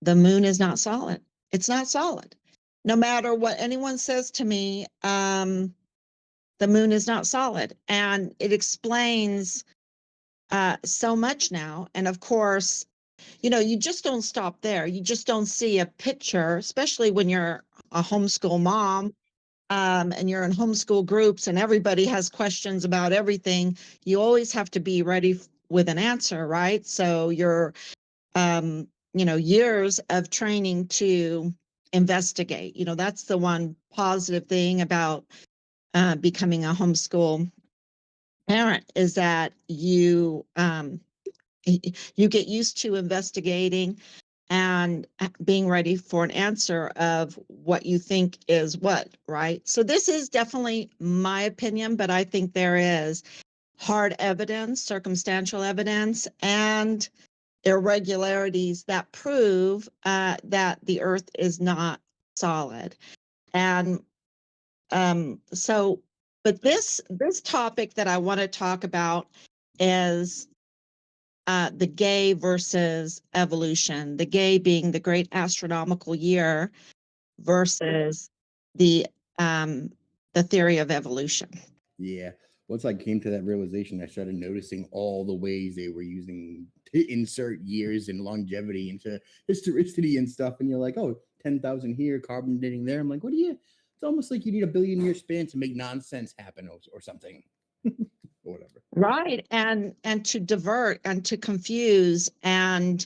the moon is not solid. It's not solid. No matter what anyone says to me, the moon is not solid. And it explains so much now. And of course, you just don't stop there. You just don't see a picture, especially when you're a homeschool mom, and you're in homeschool groups and everybody has questions about everything. You always have to be ready with an answer, right? So you're years of training to investigate. That's the one positive thing about becoming a homeschool parent, is that you get used to investigating and being ready for an answer of what you think is what, right? So this is definitely my opinion, but I think there is hard evidence, circumstantial evidence, and irregularities that prove that the Earth is not solid. And but this topic that I want to talk about is the gay versus evolution. The gay being the great astronomical year versus the theory of evolution. Yeah. Once I came to that realization, I started noticing all the ways they were using to insert years and longevity into historicity and stuff. And you're like, oh, 10,000 here, carbon dating there. I'm like, what do you? It's almost like you need a billion-year span to make nonsense happen or something. Or whatever. Right. And to divert and to confuse. And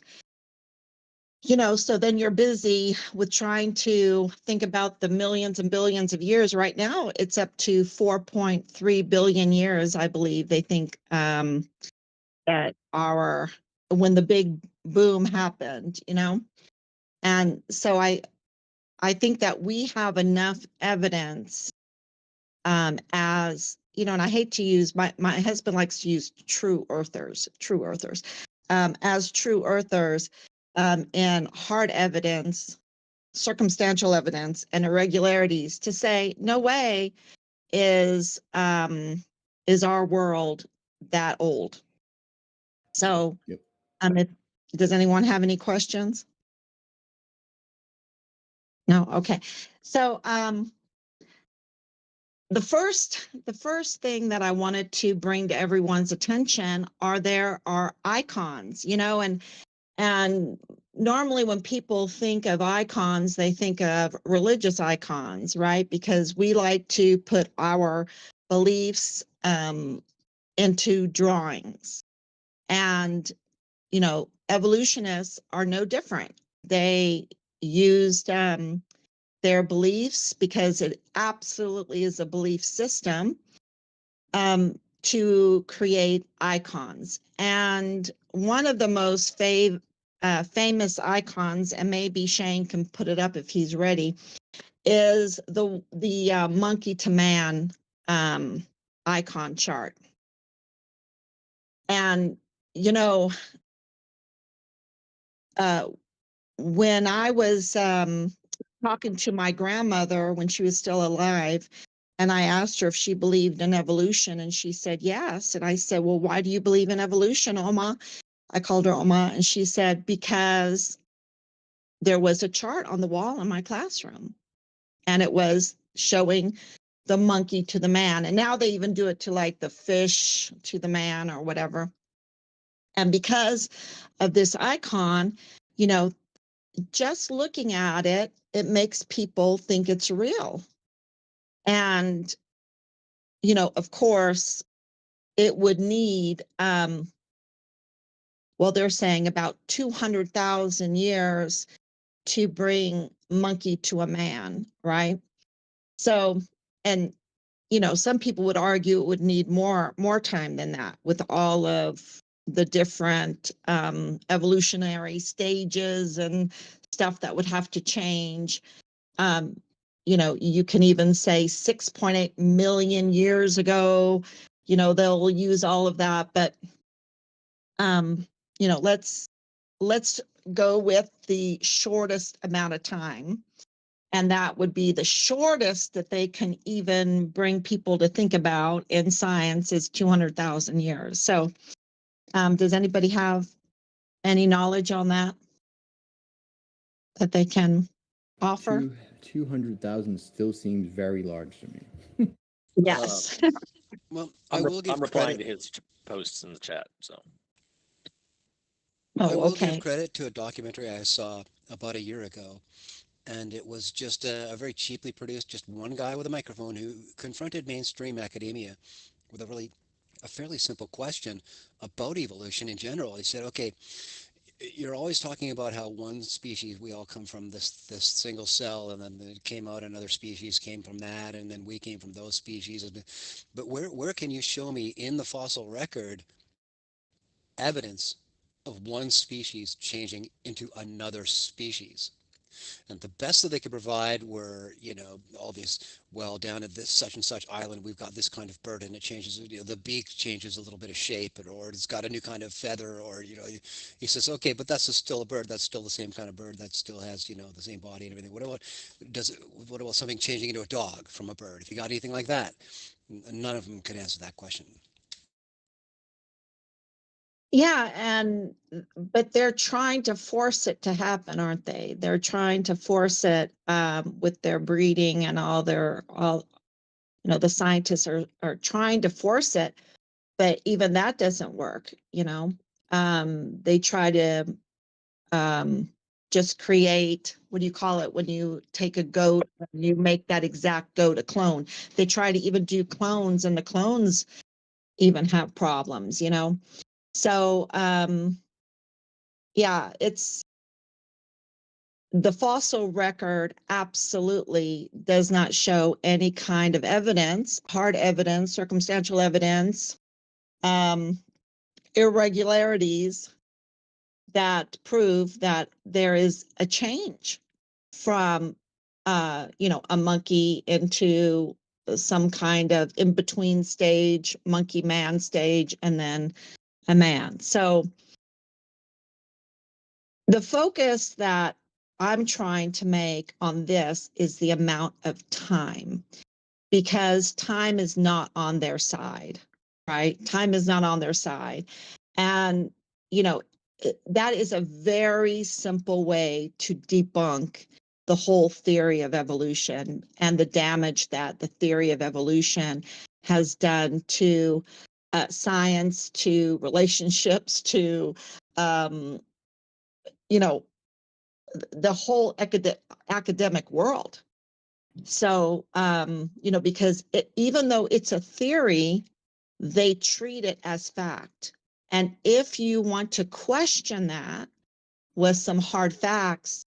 so then you're busy with trying to think about the millions and billions of years. Right now, it's up to 4.3 billion years, I believe. They think that when the big boom happened, and so I think that we have enough evidence, as and I hate to use my husband likes to use true earthers as true earthers, and hard evidence, circumstantial evidence, and irregularities to say no way is our world that old. So, yep. Does anyone have any questions? No. Okay. So, the first thing that I wanted to bring to everyone's attention are icons, and normally when people think of icons, they think of religious icons, right? Because we like to put our beliefs into drawings. And, evolutionists are no different. They used their beliefs, because it absolutely is a belief system, to create icons. And one of the most famous icons, and maybe Shane can put it up if he's ready, is the monkey to man icon chart. And when I was talking to my grandmother when she was still alive, and I asked her if she believed in evolution, and she said yes. And I said, well, why do you believe in evolution, Oma? I called her Oma, and she said, because there was a chart on the wall in my classroom, and it was showing the monkey to the man. And now they even do it to like the fish to the man or whatever. And because of this icon, just looking at it, it makes people think it's real. And, of course, it would need, they're saying about 200,000 years to bring monkey to a man, right? So, and, some people would argue it would need more time than that, with all of the different evolutionary stages and stuff that would have to change. You can even say 6.8 million years ago, they'll use all of that. But, let's go with the shortest amount of time. And that would be the shortest that they can even bring people to think about in science is 200,000 years. So, does anybody have any knowledge on that? that they can offer? 200,000 still seems very large to me. Yes. Well, I'm give replying credit. to his posts in the chat. So I Oh, will give okay. credit to a documentary I saw about a year ago, and it was just a very cheaply produced, just one guy with a microphone who confronted mainstream academia with a fairly simple question about evolution in general. He said, "Okay, you're always talking about how one species, we all come from this single cell, and then it came out another species came from that, and then we came from those species. But where can you show me in the fossil record evidence of one species changing into another species?" And the best that they could provide were, all these, well, down at this such and such island, we've got this kind of bird and it changes, the beak changes a little bit of shape, or it's got a new kind of feather, or, he says, okay, but that's still a bird. That's still the same kind of bird. That still has, the same body and everything. What about something changing into a dog from a bird? If you got anything like that, none of them could answer that question. Yeah, but they're trying to force it to happen, aren't they? They're trying to force it with their breeding and all the scientists are trying to force it, but even that doesn't work, They try to just create, what do you call it, when you take a goat and you make that exact goat a clone. They try to even do clones, and the clones even have problems, So, yeah, it's the fossil record absolutely does not show any kind of evidence, hard evidence, circumstantial evidence, um, irregularities that prove that there is a change from, a monkey into some kind of in-between stage, monkey man stage, and then a man. So the focus that I'm trying to make on this is the amount of time, because time is not on their side, right? Time is not on their side. And, that is a very simple way to debunk the whole theory of evolution and the damage that the theory of evolution has done to science, to relationships, to, you know, the whole academic world. So, because even though it's a theory, they treat it as fact. And if you want to question that with some hard facts,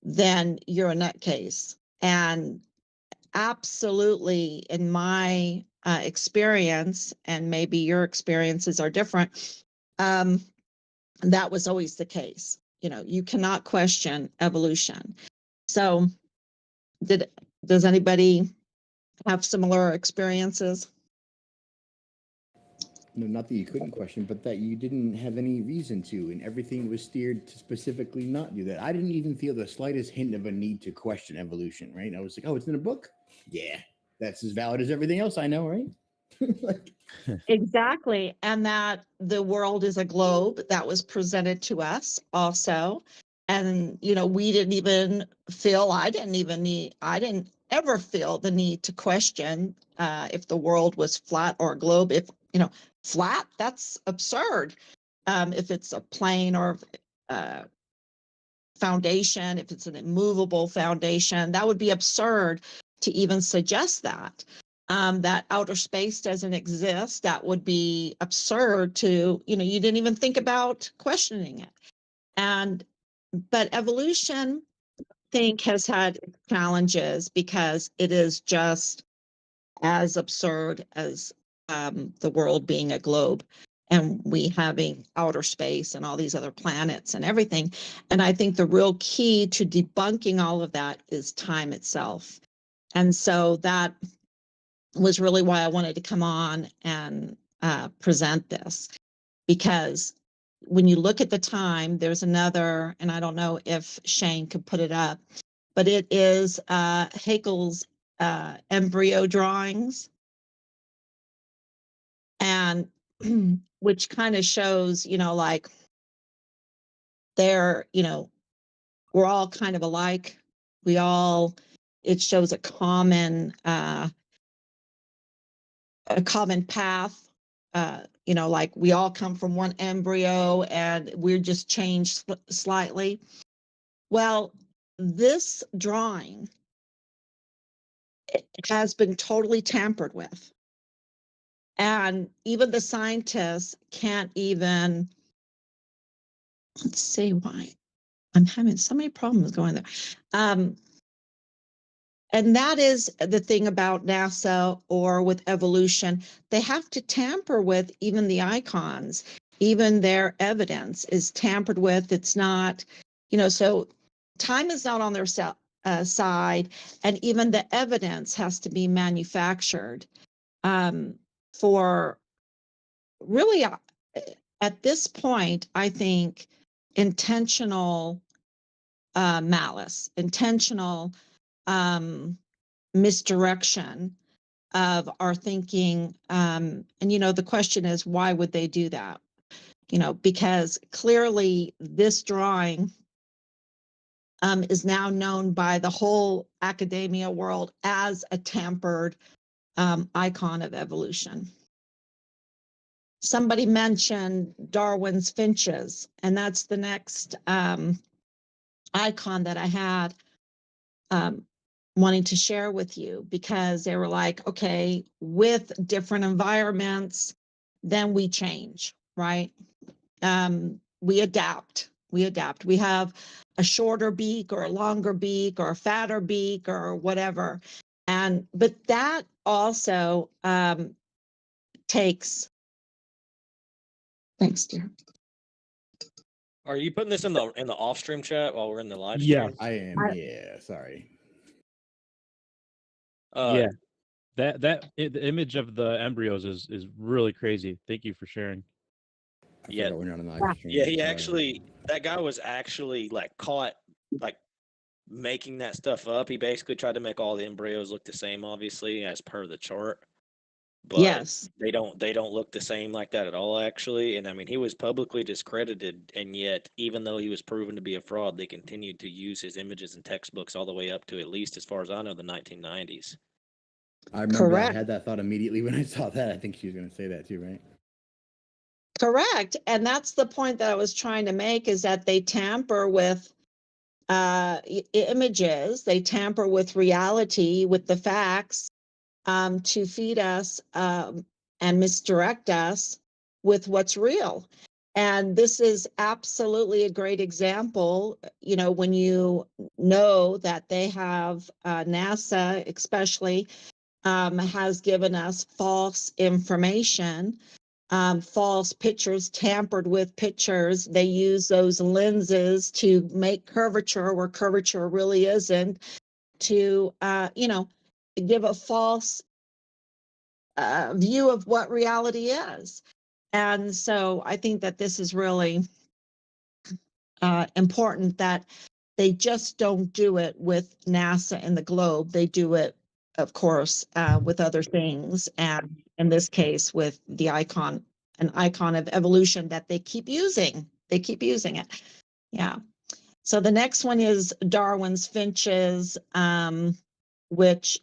then you're a nutcase. And absolutely, in my experience, and maybe your experiences are different, that was always the case. You cannot question evolution. So, does anybody have similar experiences? No, not that you couldn't question, but that you didn't have any reason to, and everything was steered to specifically not do that. I didn't even feel the slightest hint of a need to question evolution, right? I was like, oh, it's in a book? Yeah, that's as valid as everything else I know, right? Like, Exactly. And that the world is a globe that was presented to us also. And, we didn't even feel, I didn't ever feel the need to question if the world was flat or a globe. If, flat, that's absurd. If it's a plane or foundation, if it's an immovable foundation, that would be absurd to even suggest that. That outer space doesn't exist, that would be absurd to, you didn't even think about questioning it. But evolution, I think, has had challenges because it is just as absurd as the world being a globe and we having outer space and all these other planets and everything. And I think the real key to debunking all of that is time itself. And so that was really why I wanted to come on and present this, because when you look at the time, there's another, and I don't know if Shane could put it up, but it is Haeckel's embryo drawings, and which kind of shows, like they're, we're all kind of alike. It shows a common path. Like we all come from one embryo and we're just changed slightly. Well, this drawing has been totally tampered with. And even the scientists can't even, let's see why. I'm having so many problems going there. And that is the thing about NASA or with evolution. They have to tamper with even the icons, even their evidence is tampered with. It's not, so time is not on their side, and even the evidence has to be manufactured for really, at this point, I think intentional malice, intentional misdirection of our thinking. And, the question is, why would they do that? Because clearly this drawing is now known by the whole academia world as a tampered icon of evolution. Somebody mentioned Darwin's finches, and that's the next icon that I had wanting to share with you, because they were like, okay, with different environments, then we change, right? We adapt. We have a shorter beak or a longer beak or a fatter beak or whatever. But that also takes, thanks, dear. Are you putting this in the off stream chat while we're in the live Yeah. stream? I am. Yeah, sorry. Yeah. The image of the embryos is really crazy. Thank you for sharing. I Yeah. forgot we're not on the live stream. Yeah, he sorry. actually, that guy was actually like caught like making that stuff up. He basically tried to make all the embryos look the same, obviously, as per the chart. But Yes. they don't look the same like that at all, actually. And I mean, he was publicly discredited, and yet, even though he was proven to be a fraud, they continued to use his images in textbooks all the way up to, at least as far as I know, the 1990s. I remember Correct. I had that thought immediately when I saw that. I think she was going to say that too, right? Correct. And that's the point that I was trying to make, is that they tamper with images, they tamper with reality, with the facts, to feed us and misdirect us with what's real. And this is absolutely a great example, when you know that they have NASA especially has given us false information, false pictures, tampered with pictures. They use those lenses to make curvature where curvature really isn't, to give a false view of what reality is. And so I think that this is really important, that they just don't do it with NASA and the globe. They do it, of course, with other things, and in this case with the icon, an icon of evolution that they keep using. They keep using it. Yeah. So the next one is Darwin's finches, which,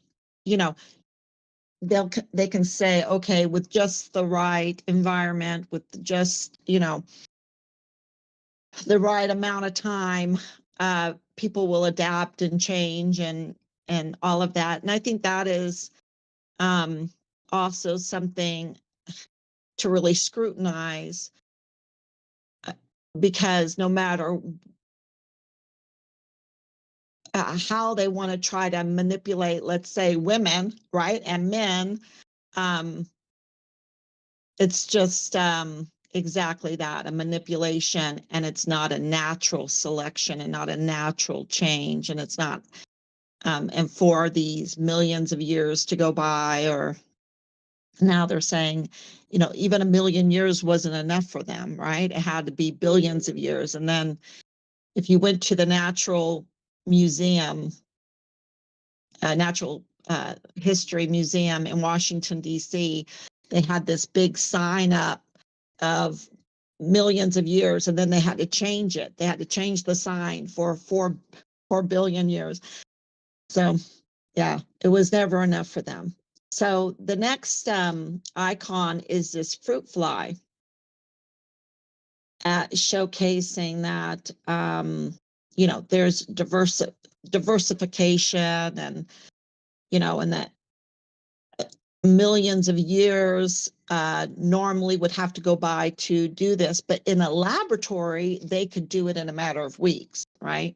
they can say, okay, with just the right environment, with just, the right amount of time, people will adapt and change and all of that. And I think that is also something to really scrutinize, because no matter how they want to try to manipulate, let's say, women, right, and men, it's just exactly that, a manipulation, and it's not a natural selection and not a natural change, and it's not, and for these millions of years to go by, or now they're saying, even a million years wasn't enough for them, right? It had to be billions of years. And then if you went to the Natural Museum, Natural History Museum in Washington, D.C., they had this big sign up of millions of years, and then they had to change it. They had to change the sign for 4 billion years. So yeah, it was never enough for them. So the next icon is this fruit fly, showcasing that there's diversification, and and that millions of years normally would have to go by to do this, but in a laboratory they could do it in a matter of weeks, right?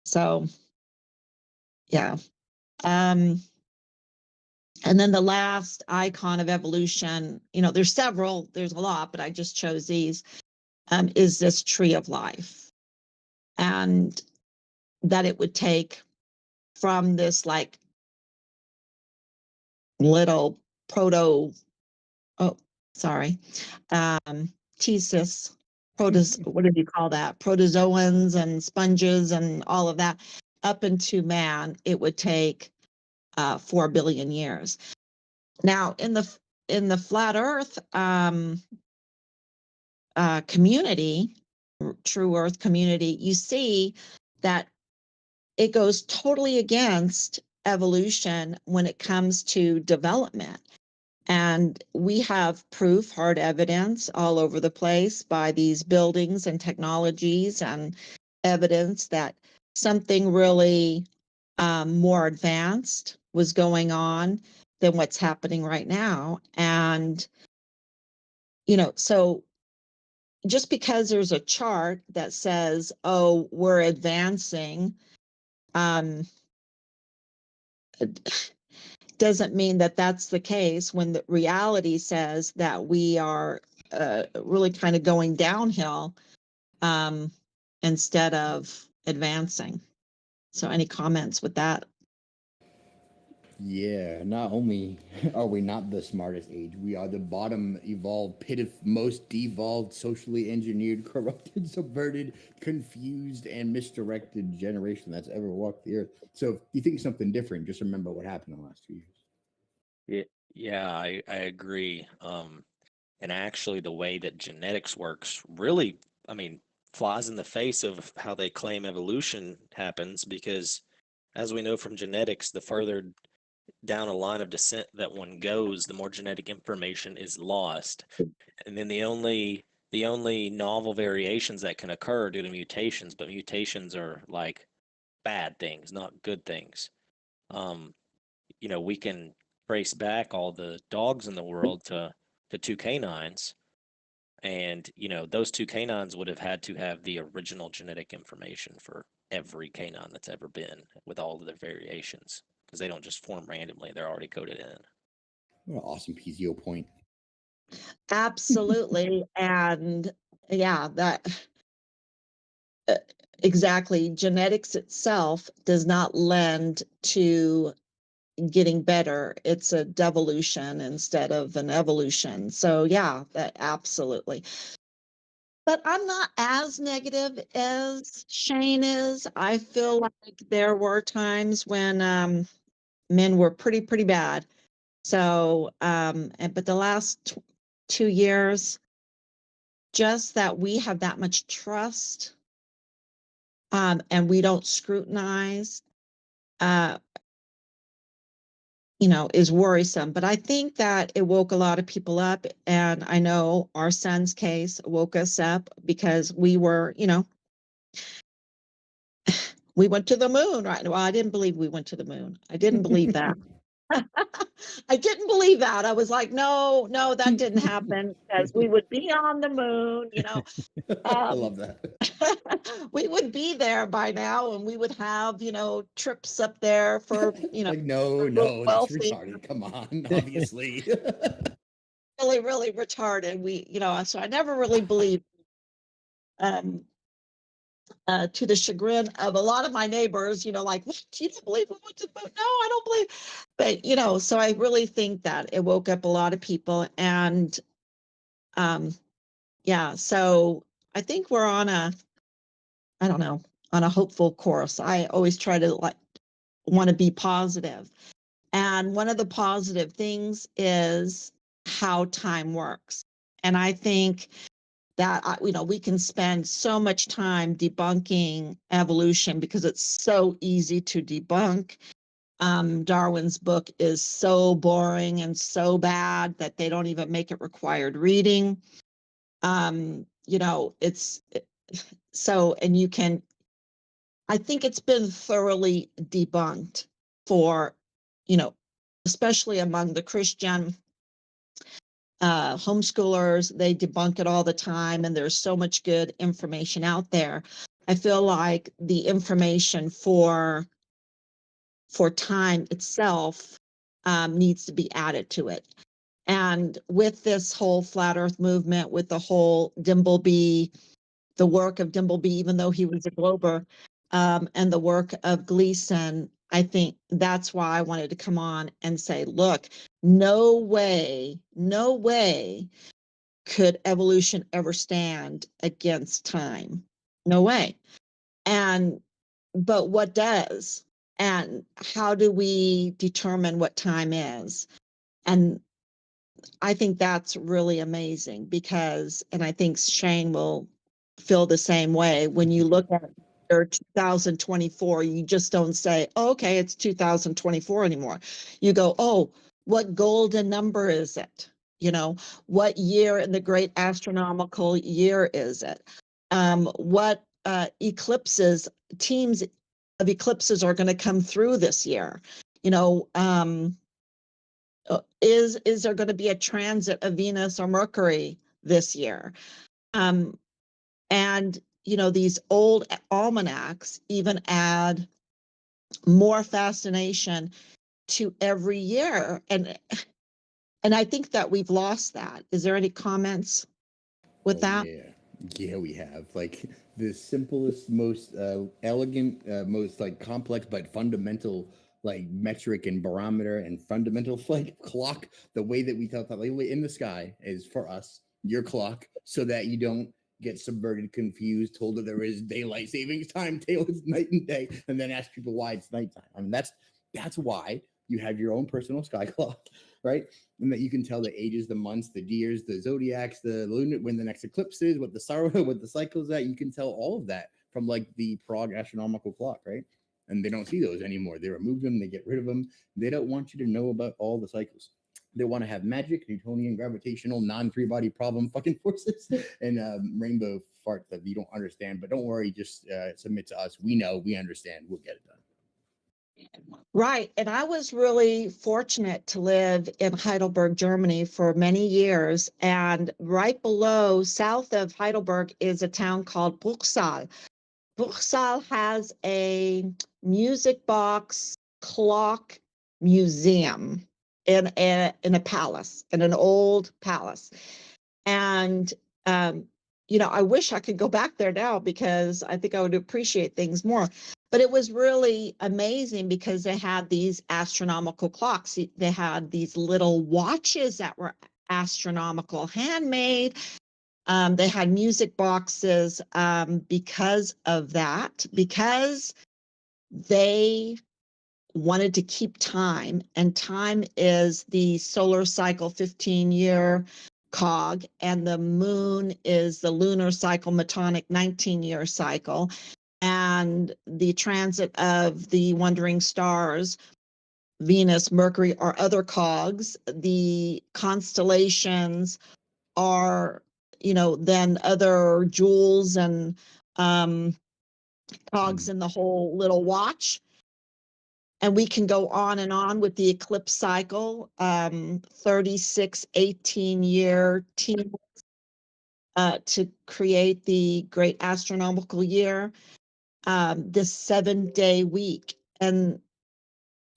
So yeah. And then the last icon of evolution, there's several, there's a lot, but I just chose these, is this tree of life. And that it would take from this like little thesis, what did you call that? Protozoans and sponges and all of that, up into man, it would take 4 billion years. Now, in the flat Earth community, true Earth community, you see that it goes totally against evolution when it comes to development. And we have proof, hard evidence all over the place by these buildings and technologies, and evidence that something really more advanced was going on than what's happening right now. And, so just because there's a chart that says, oh, we're advancing, doesn't mean that that's the case when the reality says that we are really kind of going downhill instead of advancing. So any comments with that? Yeah, not only are we not the smartest age, we are the bottom evolved, most devolved, socially engineered, corrupted, subverted, confused, and misdirected generation that's ever walked the earth. So if you think something different, just remember what happened in the last 2 years. Yeah, I agree. And actually, the way that genetics works really, I mean, flies in the face of how they claim evolution happens, because as we know from genetics, the further down a line of descent that one goes, the more genetic information is lost. And then the only novel variations that can occur are due to mutations, but mutations are like bad things, not good things. We can trace back all the dogs in the world to 2 canines, and those 2 canines would have had to have the original genetic information for every canine that's ever been, with all of their variations, because they don't just form randomly, they're already coded in. What an awesome PZO point. Absolutely. And yeah, that exactly. Genetics itself does not lend to getting better. It's a devolution instead of an evolution. So yeah, that absolutely. But I'm not as negative as Shane is. I feel like there were times when men were pretty bad. So but the last 2 years, just that we have that much trust, and we don't scrutinize, is worrisome. But I think that it woke a lot of people up. And I know our son's case woke us up, because we were, we went to the moon, right? Well, I didn't believe we went to the moon. I didn't believe that. I didn't believe that. I was like, no, that didn't happen, because we would be on the moon, I love that. we would be there by now, and we would have, trips up there for, Like, no, that's wealthy, retarded. Come on, obviously. really retarded. So I never really believed, to the chagrin of a lot of my neighbors, like, what, you don't believe we went to the moon? No, I don't believe. But, so I really think that it woke up a lot of people. And yeah, so I think we're on a hopeful course. I always try to want to be positive. And one of the positive things is how time works. And I think that we can spend so much time debunking evolution because it's so easy to debunk. Darwin's book is so boring and so bad that they don't even make it required reading. It's so, and you can, I think it's been thoroughly debunked for, especially among the Christian homeschoolers. They debunk it all the time, and there's so much good information out there. I feel like the information for time itself needs to be added to it. And with this whole flat earth movement, with the whole Dimbleby, the work of Dimbleby, even though he was a glober, and the work of Gleason, I think that's why I wanted to come on and say, look, no way could evolution ever stand against time. No way. But what does? And how do we determine what time is? And I think that's really amazing because, and I think Shane will feel the same way. When you look at year 2024, you just don't say, oh, okay, it's 2024 anymore. You go, oh, what golden number is it? What year in the great astronomical year is it? What eclipses, teams of eclipses are going to come through this year? Is there going to be a transit of Venus or Mercury this year? And these old almanacs even add more fascination to every year, and I think that we've lost that. Is there any comments with that? Yeah, we have. Like the simplest, most elegant, most like complex but fundamental like metric and barometer and fundamental like clock. The way that we tell time, like in the sky, is for us your clock, so that you don't get subverted, confused, told that there is daylight savings time, it's night and day, and then ask people why it's nighttime. I mean, that's why you have your own personal sky clock, right? And that you can tell the ages, the months, the years, the zodiacs, the lunar, when the next eclipse is, what the sorrow, what the cycle's at. You can tell all of that from like the Prague astronomical clock, right? And they don't see those anymore. They remove them, they get rid of them. They don't want you to know about all the cycles. They want to have magic, Newtonian, gravitational, non-three body problem fucking forces, and rainbow fart that you don't understand. But don't worry, just submit to us. We know, we understand, we'll get it done. Right. And I was really fortunate to live in Heidelberg, Germany for many years. And right below, south of Heidelberg, is a town called Bruchsal. Bruchsal has a music box clock museum in a palace, in an old palace. And I wish I could go back there now because I think I would appreciate things more. But it was really amazing because they had these astronomical clocks. They had these little watches that were astronomical, handmade. They had music boxes because of that, because they wanted to keep time, and time is the solar cycle 15-year cog, and the moon is the lunar cycle metonic 19-year cycle, and the transit of the wandering stars, Venus, Mercury, are other cogs. The constellations are, then other jewels and cogs in the whole little watch. And we can go on and on with the eclipse cycle, 36 18-year team to create the great astronomical year, this 7-day week. And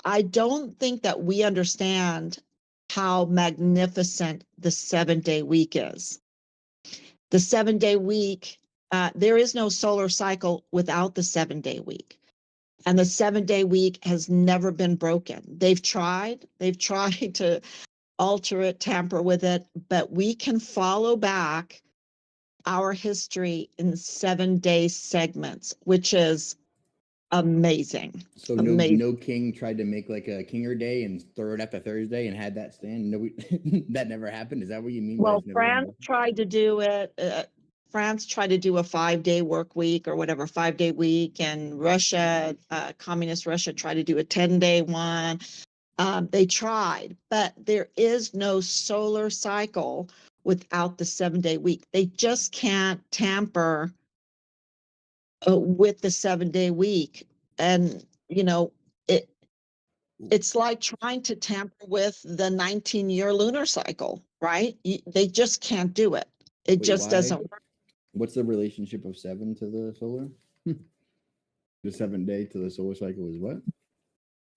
I don't think that we understand how magnificent the 7-day week is. The 7-day week, there is no solar cycle without the 7-day week. And the 7-day week has never been broken. They've tried to alter it, tamper with it, but we can follow back our history in 7-day segments, which is amazing. So no king tried to make like a Kinger Day and throw it up to Thursday and had that stand. No, that never happened. Is that what you mean? Well, France tried to do it. France tried to do a 5-day work week or whatever, 5-day week, and Russia, communist Russia tried to do a 10-day one. They tried, but there is no solar cycle without the 7-day week. They just can't tamper with the 7-day week. And, you know, it's like trying to tamper with the 19-year lunar cycle, right? They just can't do it. It Wait, just why? doesn't work. What's the relationship of 7 to the solar? The 7-day to the solar cycle is what?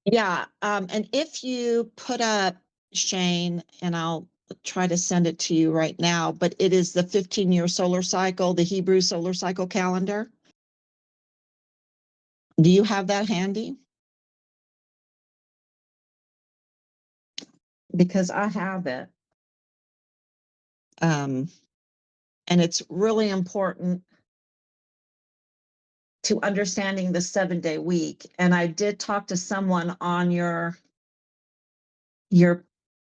Yeah. And if you put up, Shane, and I'll try to send it to you right now, but it is the 15-year solar cycle, the Hebrew solar cycle calendar. Do you have that handy? Because I have it. And it's really important to understanding the 7-day week. And I did talk to someone on your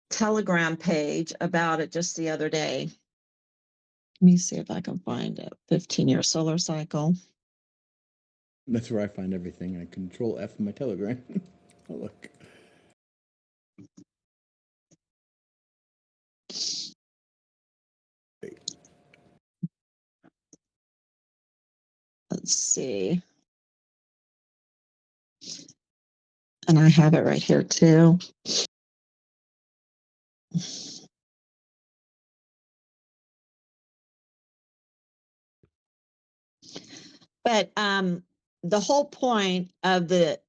Telegram page about it just the other day. Let me see if I can find it. 15-year solar cycle. That's where I find everything. I control F my Telegram. Oh, look. Let's see. And I have it right here too. But the whole point of that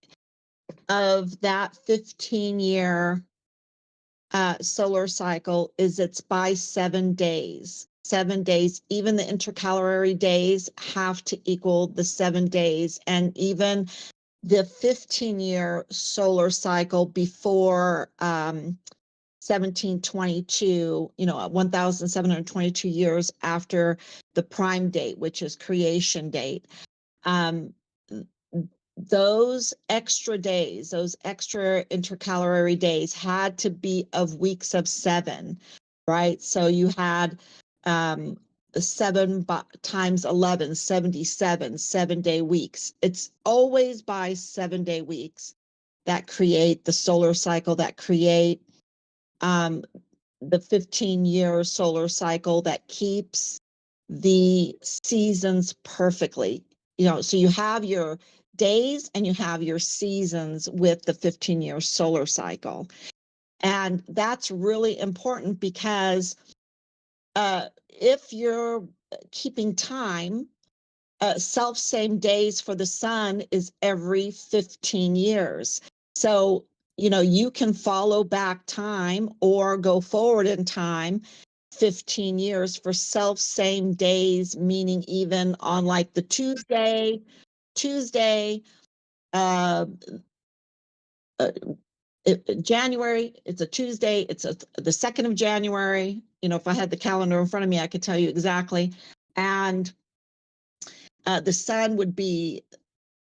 15-year solar cycle is it's by 7 days. 7 days, even the intercalary days have to equal the 7 days, and even the 15-year solar cycle before 1722, 1722 years after the prime date, which is creation date. Those extra days, those extra intercalary days had to be of weeks of 7, right? So you had 7 times 11, 77, 7-day weeks. It's always by 7-day weeks that create the solar cycle, that create the 15-year solar cycle, that keeps the seasons perfectly. So you have your days and you have your seasons with the 15-year solar cycle. And that's really important because if you're keeping time, self-same days for the sun is every 15 years. So, you can follow back time or go forward in time 15 years for self-same days, meaning even on like the Tuesday, January, it's a Tuesday, it's the 2nd of January. If I had the calendar in front of me, I could tell you exactly. And the sun would be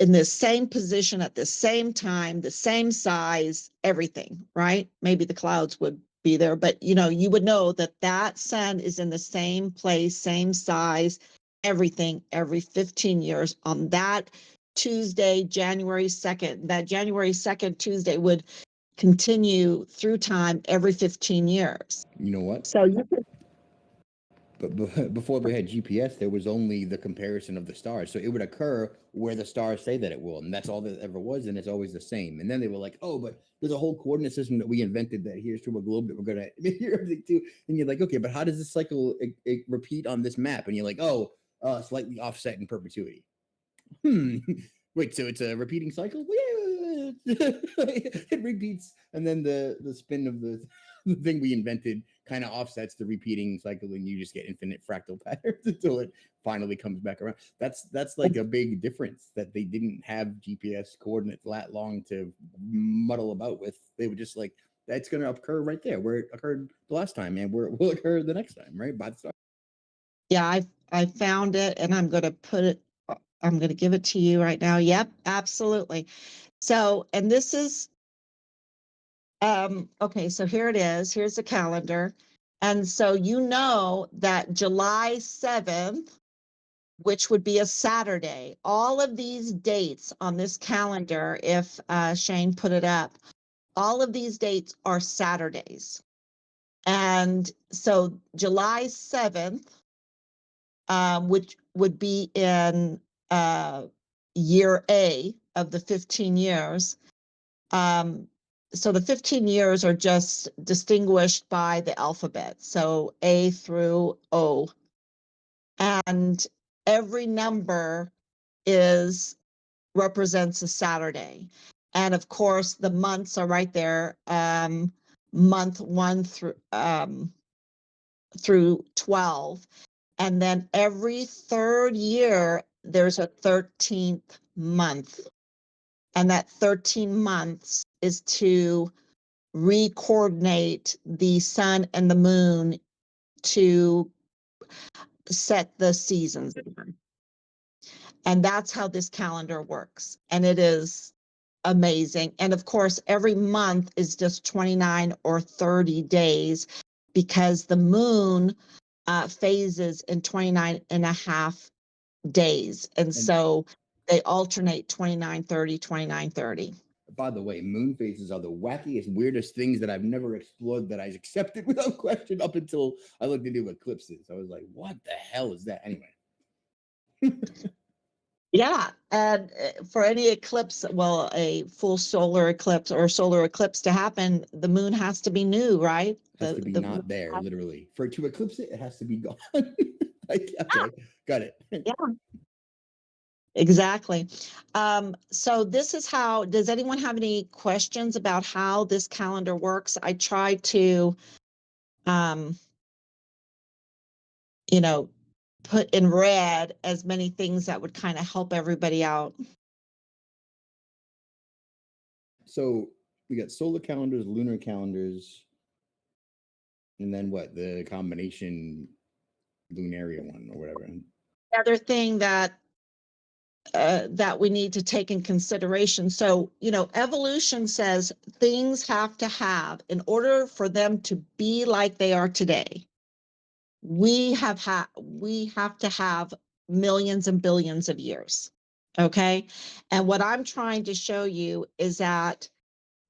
in the same position at the same time, the same size, everything, right? Maybe the clouds would be there, but you would know that sun is in the same place, same size, everything, every 15 years on that Tuesday, January 2nd. That January 2nd Tuesday would continue through time every 15 years. You know what? So you could. But before we had GPS, there was only the comparison of the stars. So it would occur where the stars say that it will. And that's all that ever was. And it's always the same. And then they were like, oh, but there's a whole coordinate system that we invented that here's to a globe that we're going to hear everything to. And you're like, okay, but how does this cycle repeat on this map? And you're like, oh, slightly offset in perpetuity. Wait, so it's a repeating cycle? It repeats. And then the spin of the thing we invented kind of offsets the repeating cycle, and you just get infinite fractal patterns until it finally comes back around. That's like a big difference, that they didn't have GPS coordinates that long to muddle about with. They were just like, that's going to occur right there where it occurred the last time, and where it will occur the next time, right? By the start. Yeah, I found it, and I'm going to give it to you right now. Yep, absolutely. So, and this is, okay, so here it is. Here's the calendar. And so that July 7th which would be a Saturday. All of these dates on this calendar, if Shane put it up, all of these dates are Saturdays. And so July 7th, which would be in year A of the 15 years. So the 15 years are just distinguished by the alphabet. So A through O. And every number represents a Saturday. And of course, the months are right there. Month 1 through 12. And then every third year, there's a 13th month. And that 13 months is to re-coordinate the sun and the moon to set the seasons. And that's how this calendar works. And it is amazing. And of course, every month is just 29 or 30 days because the moon phases in 29 and a half days. And so they alternate 29, 30, 29, 30. By the way, moon phases are the wackiest, weirdest things that I've never explored, that I accepted without question up until I looked into eclipses. I was like, what the hell is that? Anyway. Yeah, and for any eclipse, well, a full solar eclipse or solar eclipse to happen, the moon has to be new, right? Has to be not there, literally. For it to eclipse it, it has to be gone. Like, okay, got it. Yeah, exactly. So this is how, does anyone have any questions about how this calendar works? I try to, you know, put in red as many things that would kind of help everybody out. So we got solar calendars, lunar calendars, and then what? The combination lunaria one or whatever. The other thing that we need to take in consideration. So, you know, evolution says things have to have, in order for them to be like they are today, we have to have millions and billions of years. Okay. And what I'm trying to show you is that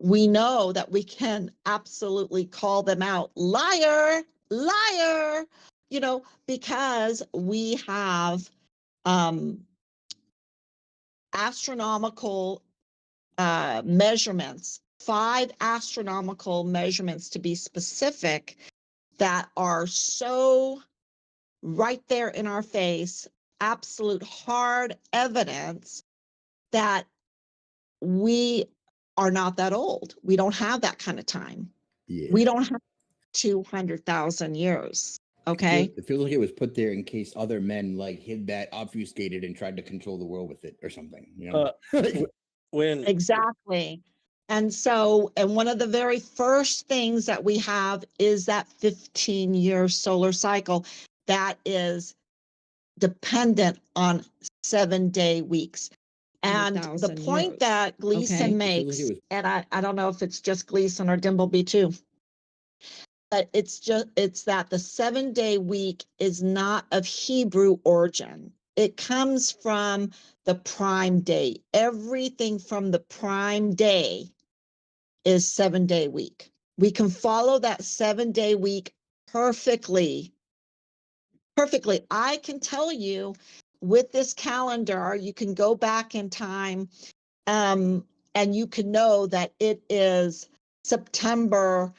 we know that we can absolutely call them out. Liar, liar, you know, because we have astronomical measurements, 5 astronomical measurements to be specific, that are so right there in our face, absolute hard evidence that we are not that old. We don't have that kind of time. Yeah. We don't have 200,000 years. Okay. It feels like it was put there in case other men like hid that, obfuscated, and tried to control the world with it or something. You know. When Exactly. And so, and one of the very first things that we have is that 15-year solar cycle that is dependent on 7-day weeks. And the point that Gleason makes, and I don't know if it's just Gleason or Dimbleby too, but it's that the 7-day week is not of Hebrew origin. It comes from the prime day. Everything from the prime day is 7-day week. We can follow that 7-day week perfectly. I can tell you with this calendar, you can go back in time, and you can know that it is September,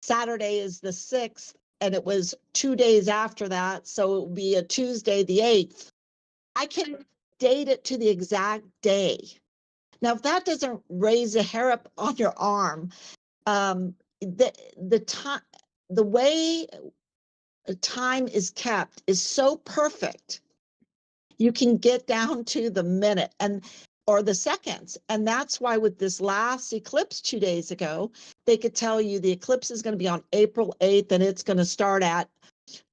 Saturday is the 6th, and it was 2 days after that, so it would be a Tuesday, the 8th. I can date it to the exact day. Now, if that doesn't raise a hair up on your arm, the time, the way time is kept is so perfect. You can get down to the minute or the seconds. And that's why with this last eclipse 2 days ago, they could tell you the eclipse is going to be on April 8th, and it's going to start at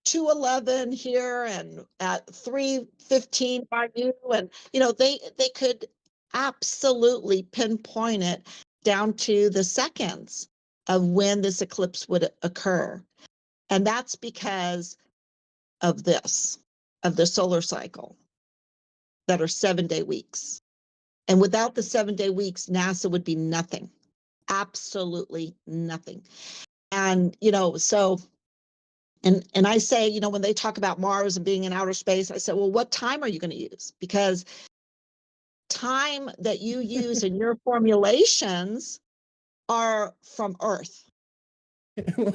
2:11 here and at 3:15 by you. And, you know, they could absolutely pinpoint it down to the seconds of when this eclipse would occur. And that's because of the solar cycle. that are 7-day weeks. And without the 7-day weeks, NASA would be nothing, absolutely nothing. And, so, and I say, when they talk about Mars and being in outer space, I said, well, what time are you going to use? Because time that you use in your formulations are from Earth.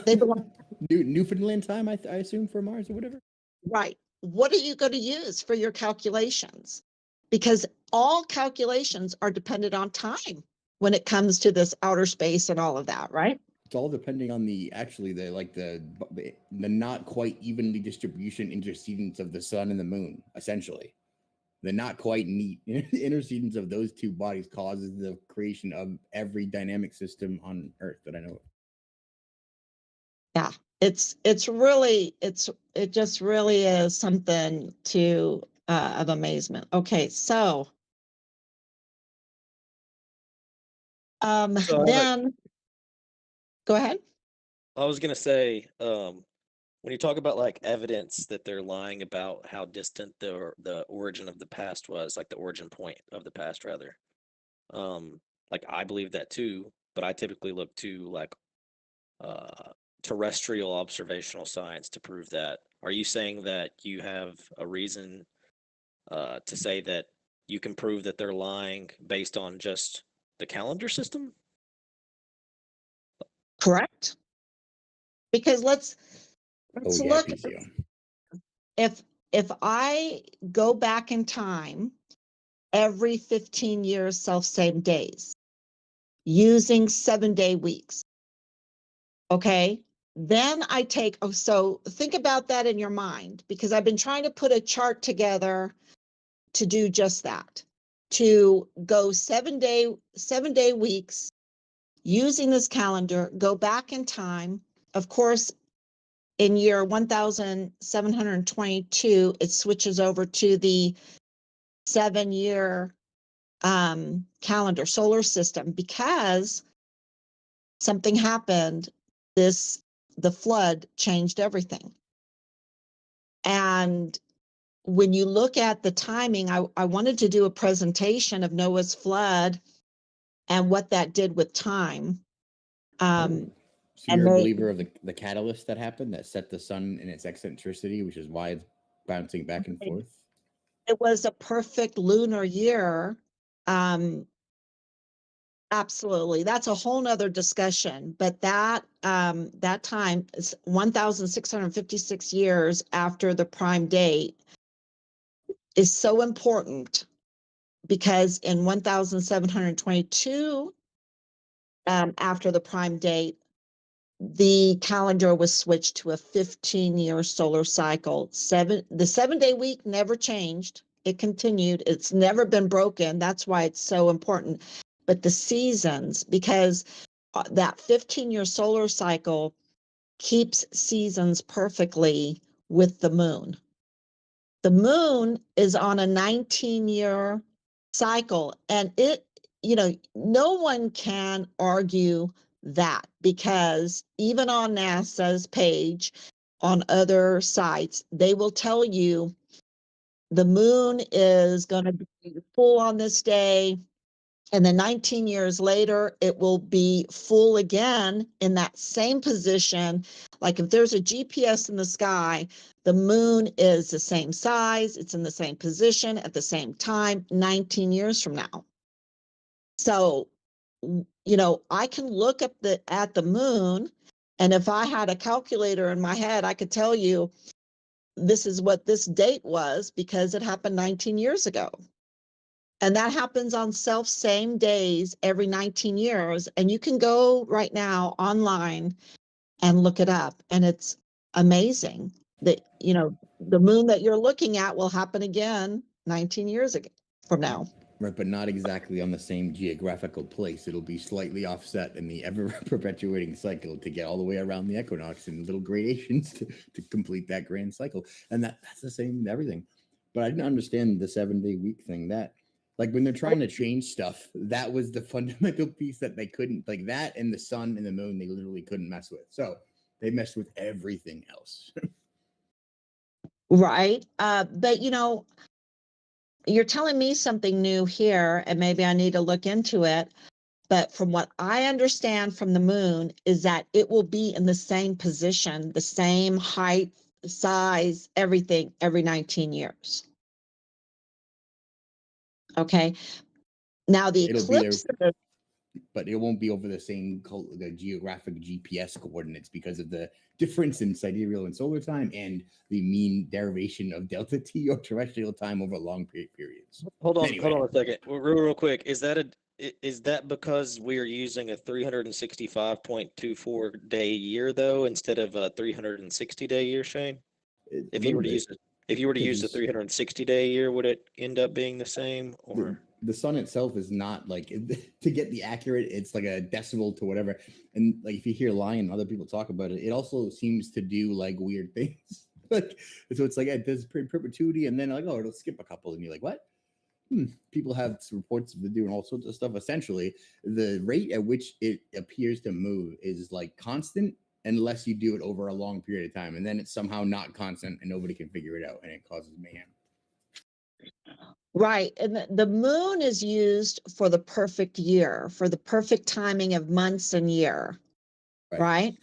They belong. Newfoundland time, I assume, for Mars or whatever. Right. What are you going to use for your calculations? Because all calculations are dependent on time when it comes to this outer space and all of that, right? It's all depending on the not quite evenly distribution intercedence of the sun and the moon, essentially. The not quite neat intercedence of those two bodies causes the creation of every dynamic system on Earth that I know of. Yeah, it just really is something of amazement. Okay, so then go ahead. I was gonna say, when you talk about like evidence that they're lying about how distant the origin of the past was, like the origin point of the past, rather, like I believe that too, but I typically look to like terrestrial observational science to prove that. Are you saying that you have a reason to say that you can prove that they're lying based on just the calendar system? Correct. Because let's look. PCO. If I go back in time every 15 years, self-same days, using 7-day weeks, okay, then I take, so think about that in your mind, because I've been trying to put a chart together to do just that, to go 7-day weeks using this calendar, go back in time. Of course, in year 1722, it switches over to the 7-year calendar solar system because something happened. The flood changed everything. And when you look at the timing, I wanted to do a presentation of Noah's flood and what that did with time. So you're a believer of the catalyst that happened that set the sun in its eccentricity, which is why it's bouncing back and forth? It was a perfect lunar year. Absolutely. That's a whole nother discussion, but that time is 1,656 years after the prime date is so important because in 1,722, after the prime date, the calendar was switched to a 15-year solar cycle. The 7-day week never changed. It continued. It's never been broken. That's why it's so important. But the seasons, because that 15-year solar cycle keeps seasons perfectly with the moon. The moon is on a 19-year cycle, and no one can argue that, because even on NASA's page, on other sites, they will tell you the moon is going to be full on this day, and then 19 years later, it will be full again in that same position. Like if there's a GPS in the sky, the moon is the same size, it's in the same position at the same time, 19 years from now. So, I can look at the moon, and if I had a calculator in my head, I could tell you this is what this date was because it happened 19 years ago. And that happens on same days every 19 years. And you can go right now online and look it up. And it's amazing that, the moon that you're looking at will happen again 19 years from now. Right, but not exactly on the same geographical place. It'll be slightly offset in the ever-perpetuating cycle to get all the way around the equinox in little gradations to complete that grand cycle. And that's the same in everything. But I didn't understand the 7-day week thing. That, like, when they're trying to change stuff, that was the fundamental piece that they couldn't, like that and the sun and the moon, they literally couldn't mess with. So they messed with everything else. Right. But, you're telling me something new here, and maybe I need to look into it. But from what I understand from the moon is that it will be in the same position, the same height, size, everything every 19 years. Okay. Now the It'll be there, eclipse, but it won't be over the same the geographic GPS coordinates because of the difference in sidereal and solar time and the mean derivation of delta T or terrestrial time over long periods. Hold on, Anyway. hold on a second. Real quick. Is that because we are using a 365.24 day year though, instead of a 360 day year, Shane? If you were to use it, if you were to use the 360 day year, would it end up being the same? Or the sun itself is not like to get the accurate, it's like a decimal to whatever. And like if you hear Lion and other people talk about it, it also seems to do like weird things. Like so it's like it does perpetuity and then like, oh, it'll skip a couple, and you're like, what? People have reports of doing all sorts of stuff. Essentially, the rate at which it appears to move is like constant unless you do it over a long period of time, and then it's somehow not constant and nobody can figure it out, and it causes mayhem. right? And the moon is used for the perfect year, for the perfect timing of months and year, right?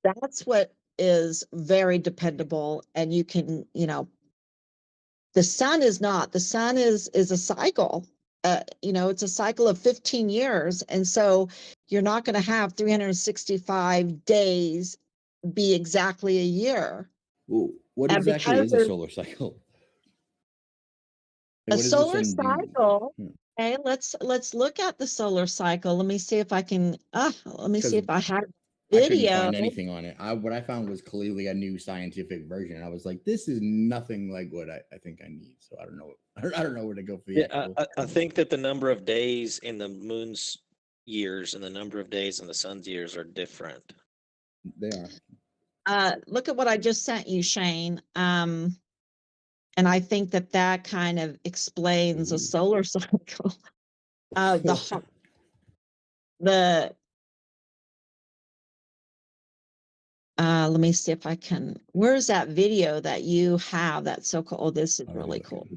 That's what is very dependable, and you can, the sun is not. The sun is a cycle. It's a cycle of 15 years, and so you're not going to have 365 days be exactly a year. Well, what And exactly is a solar cycle? A solar cycle. Okay, let's look at the solar cycle. Let me see if I can. Let me see if I have video. I couldn't find anything on it. What I found was clearly a new scientific version. I was like, this is nothing like what I think I need. So I don't know. I don't know where to go for the actual. I think that the number of days in the moon's years and the number of days in the sun's years are different. They are. Look at what I just sent you, Shane. And I think that kind of explains a solar cycle. Let me see if I can. Where's that video that you have? That's so cool. Oh, this is really cool.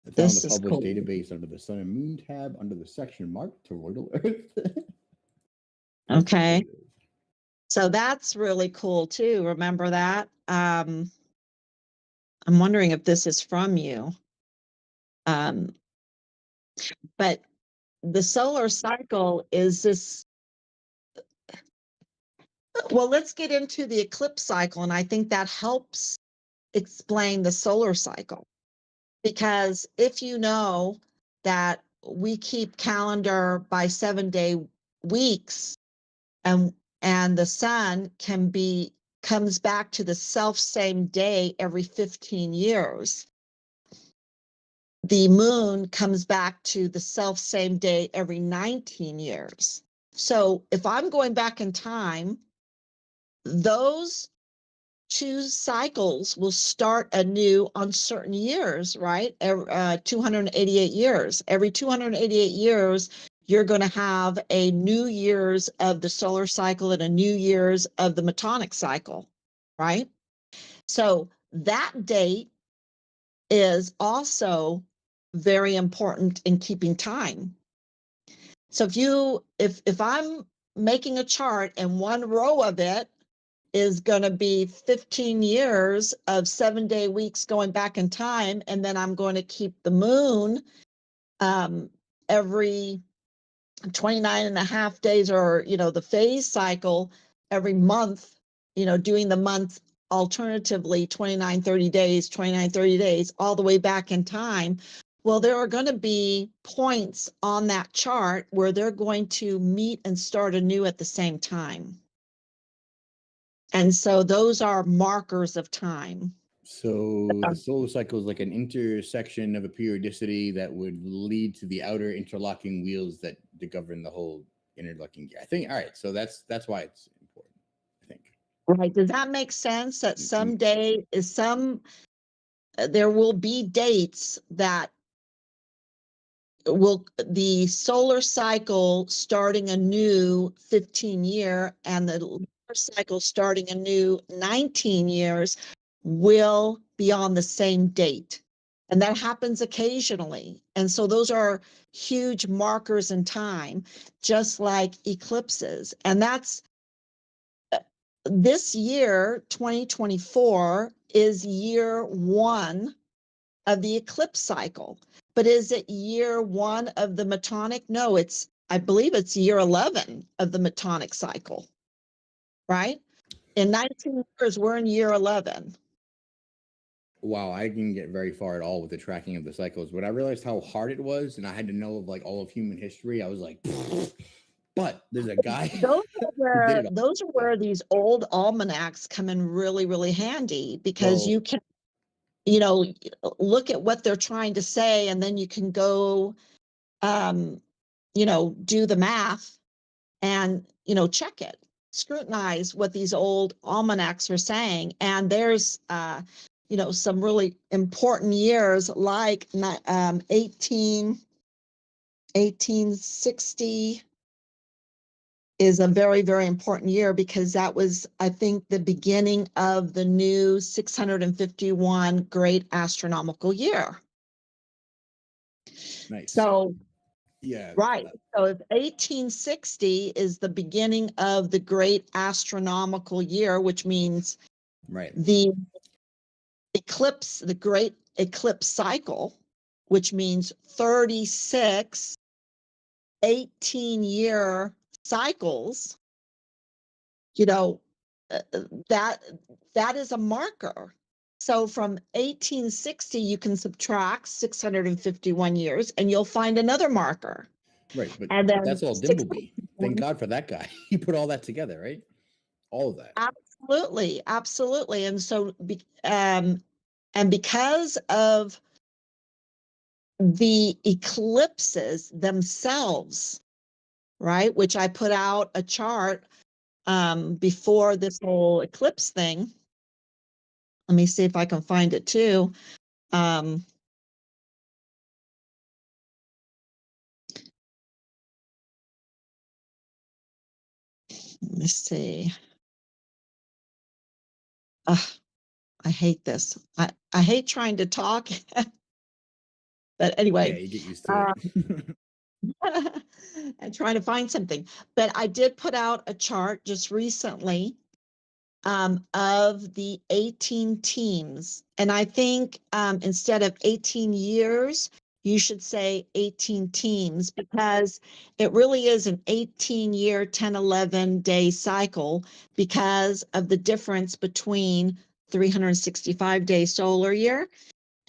I found the published database under the Sun and Moon tab under the section marked Toroidal Earth. Okay. So that's really cool too. Remember that? I'm wondering if this is from you. But the solar cycle is this. Well, let's get into the eclipse cycle, and I think that helps explain the solar cycle. Because if you know that we keep calendar by 7-day weeks, and the sun comes back to the same day every 15 years. The moon comes back to the same day every 19 years. So if I'm going back in time, those two cycles will start anew on certain years, right? 288 years. Every 288 years, you're going to have a new years of the solar cycle and a new years of the metonic cycle, right? So that date is also very important in keeping time. So if I'm making a chart and one row of it is going to be 15 years of 7-day weeks going back in time, and then I'm going to keep the moon every 29 and a half days, or the phase cycle every month, doing the month alternatively 29 30 days 29 30 days all the way back in time. Well, there are going to be points on that chart where they're going to meet and start anew at the same time. And so those are markers of time. So the solar cycle is like an intersection of a periodicity that would lead to the outer interlocking wheels that govern the whole interlocking gear. I think. All right. So that's why it's important, I think. Right. Does that make sense? That someday there will be dates that the solar cycle starting a new 15 year and the lunar cycle starting a new 19 years will be on the same date. And that happens occasionally. And so those are huge markers in time, just like eclipses. And that's this year, 2024, is year one of the eclipse cycle. But is it year one of the Metonic? No, I believe it's year 11 of the Metonic cycle, right? In 19 years, we're in year 11. Wow, I didn't get very far at all with the tracking of the cycles. When I realized how hard it was, and I had to know of like all of human history, I was like, but there's a guy Those who did it all. are where these old almanacs come in really, really handy, because Well, you can, look at what they're trying to say, and then you can go, do the math and, check it, scrutinize what these old almanacs are saying. And there's, some really important years like 1860 is a very, very important year, because that was, I think, the beginning of the new 651 great astronomical year. nice. So, yeah, right. So if 1860 is the beginning of the great astronomical year, which means right. the eclipse, the great eclipse cycle, which means 36 18-year cycles, that is a marker. So from 1860, you can subtract 651 years and you'll find another marker. Right, but And then that's all Dimbleby. Thank God for that guy. He put all that together, right? All of that. Absolutely, absolutely. And so, and because of the eclipses themselves, right, which I put out a chart before this whole eclipse thing. Let me see if I can find it too. Let me see. I hate this. I hate trying to talk. But anyway. Yeah, you get used to it. And trying to find something. But I did put out a chart just recently of the 18 teams. And I think instead of 18 years, you should say 18 teams, because it really is an 18-year, 10, 11-day cycle, because of the difference between 365-day solar year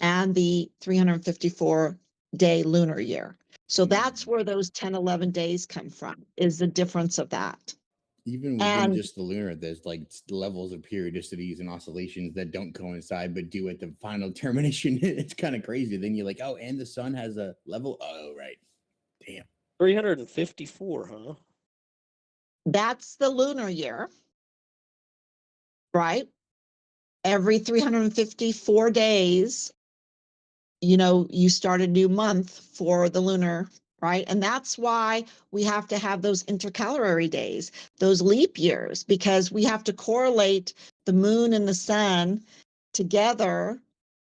and the 354-day lunar year. So that's where those 10, 11 days come from, is the difference of that. Even within just the lunar, there's like levels of periodicities and oscillations that don't coincide, but do at the final termination. It's kind of crazy. Then you're like, oh, and the sun has a level. Oh, right. Damn. 354, huh? That's the lunar year, right? Every 354 days, you start a new month for the lunar, right? And that's why we have to have those intercalary days, those leap years, because we have to correlate the moon and the sun together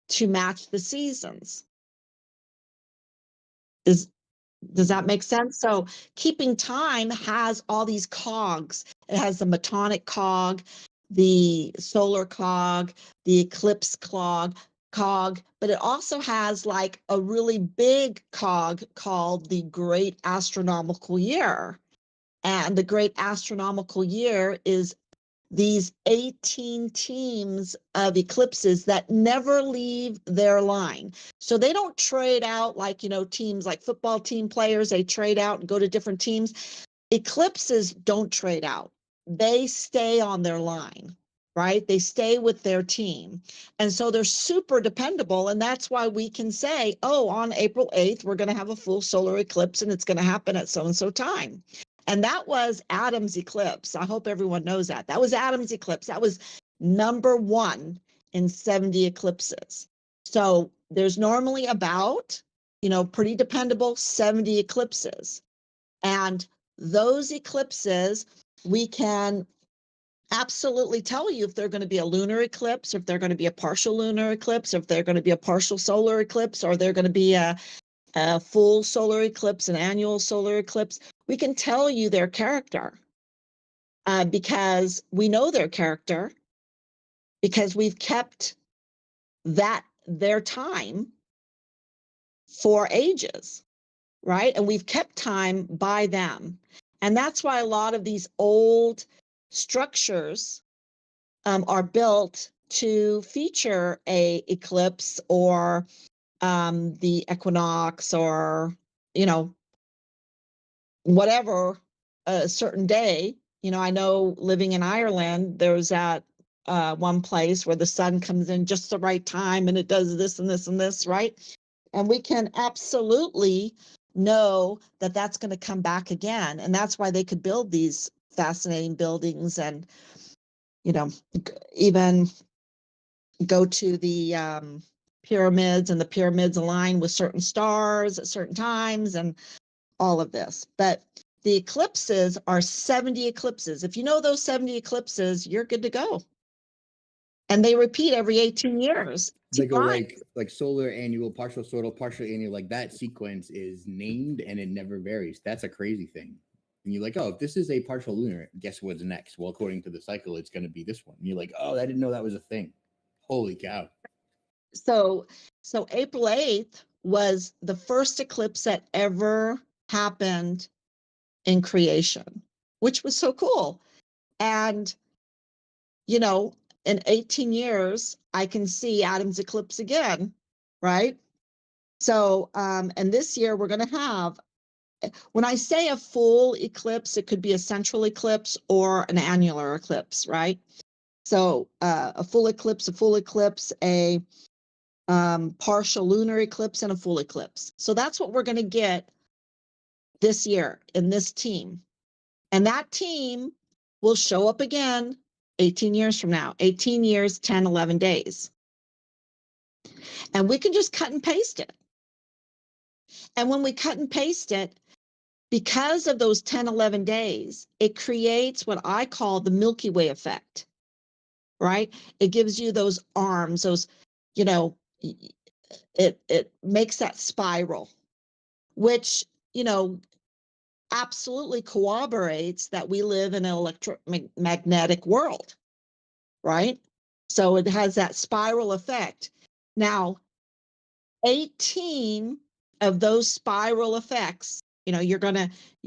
to match the seasons. Does that make sense? So keeping time has all these cogs. It has the Metonic cog, the solar cog, the eclipse cog, but it also has like a really big cog called the Great Astronomical Year. And the Great Astronomical Year is these 18 teams of eclipses that never leave their line. So they don't trade out like, teams like football team players, they trade out and go to different teams. Eclipses don't trade out. They stay on their line, right? They stay with their team. And so they're super dependable. And that's why we can say, oh, on April 8th, we're going to have a full solar eclipse and it's going to happen at so-and-so time. And that was Adam's eclipse. I hope everyone knows that. That was Adam's eclipse. That was number 1 in 70 eclipses. So there's normally about, pretty dependable 70 eclipses. And those eclipses, we can absolutely tell you if they're going to be a lunar eclipse, if they're going to be a partial lunar eclipse, if they're going to be a partial solar eclipse, or they're going to be a full solar eclipse, an annual solar eclipse. We can tell you their character because we know their character, because we've kept their time for ages, right? And we've kept time by them. And that's why a lot of these old structures are built to feature a eclipse or the equinox, or, you know, whatever, a certain day. You know, I know living in Ireland, there's that one place where the sun comes in just the right time and it does this and this and this, right? And we can absolutely know that that's going to come back again. And that's why they could build these fascinating buildings and, you know, even go to the pyramids, and the pyramids align with certain stars at certain times and all of this. But the eclipses are 70 eclipses. If you know those 70 eclipses, you're good to go. And they repeat every 18 years. They go like solar annual, partial solar, partial annual, like that sequence is named and it never varies. That's a crazy thing. And you're like, oh, if this is a partial lunar, guess what's next? Well, according to the cycle, it's going to be this one. And you're like, oh, I didn't know that was a thing. Holy cow. So April 8th was the first eclipse that ever happened in creation, which was so cool. And, you know, in 18 years, I can see Adam's eclipse again, right? So, and this year we're going to have, when I say a full eclipse, it could be a central eclipse or an annular eclipse, right? So a full eclipse, a partial lunar eclipse, and a full eclipse. So that's what we're going to get this year in this team. And that team will show up again 18 years from now, 18 years, 10, 11 days. And we can just cut and paste it. And when we cut and paste it, because of those 10, 11 days, it creates what I call the Milky Way effect, right? It gives you those arms, those, you know, it makes that spiral, which, you know, absolutely corroborates that we live in an electromagnetic world, right? So it has that spiral effect. Now, 18 of those spiral effects, you know, you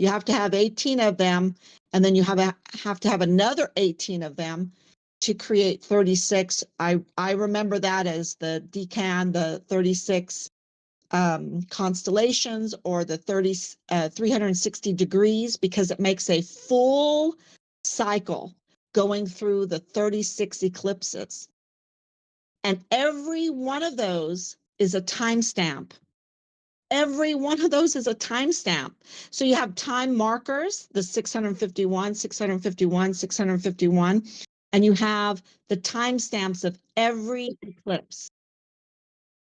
have to have 18 of them, and then you have to have another 18 of them to create 36. I remember that as the decan, the 36 constellations, or the 360 degrees, because it makes a full cycle going through the 36 eclipses. And every one of those is a timestamp. Every one of those is a timestamp. So you have time markers, the 651, 651, 651, and you have the timestamps of every eclipse,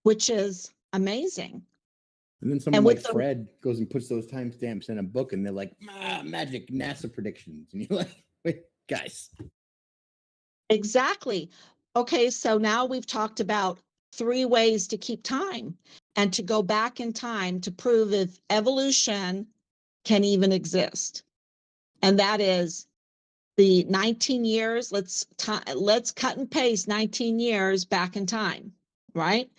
which is amazing. And then someone like Fred goes and puts those timestamps in a book, and they're like, magic NASA predictions. And you're like, wait, guys. Exactly. Okay, so now we've talked about 3 ways to keep time and to go back in time to prove if evolution can even exist. And that is the 19 years. Let's cut and paste 19 years back in time, right?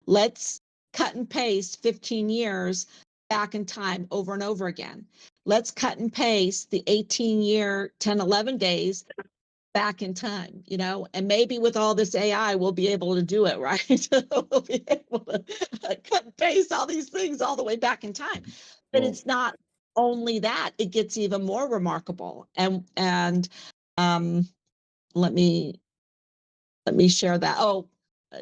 Let's cut and paste 15 years back in time over and over again. Let's cut and paste the 18-year, 10, 11 days back in time, you know, and maybe with all this AI, we'll be able to do it, right? We'll be able to cut and paste all these things all the way back in time. But it's not only that, it gets even more remarkable. And let me share that. Oh,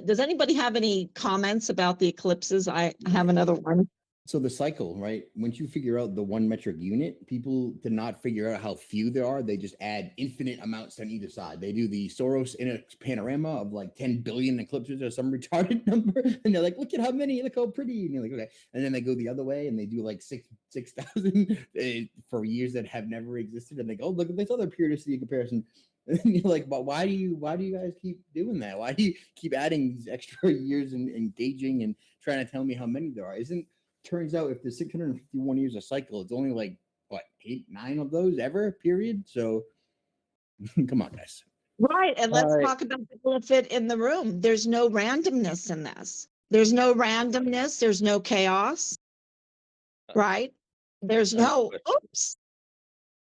does anybody have any comments about the eclipses? I have another one. So the cycle, right? Once you figure out the 1 metric unit, people did not figure out how few there are. They just add infinite amounts on either side. They do the Soros in a panorama of like 10 billion eclipses or some retarded number. And they're like, look at how many, look how pretty. And you're like, okay. And then they go the other way and they do like 6,000 for years that have never existed. And they go, oh, look at this other periodicity comparison. And you're like, but why do you guys keep doing that? Why do you keep adding these extra years and engaging and trying to tell me how many there are? Turns out if there's 651 years a cycle, it's only like what 8, 9 of those ever, period. So come on, guys. Right. And let's Alright. talk about the elephant in the room. There's no randomness in this. There's no randomness. There's no chaos. Right. There's I have a no, question. oops.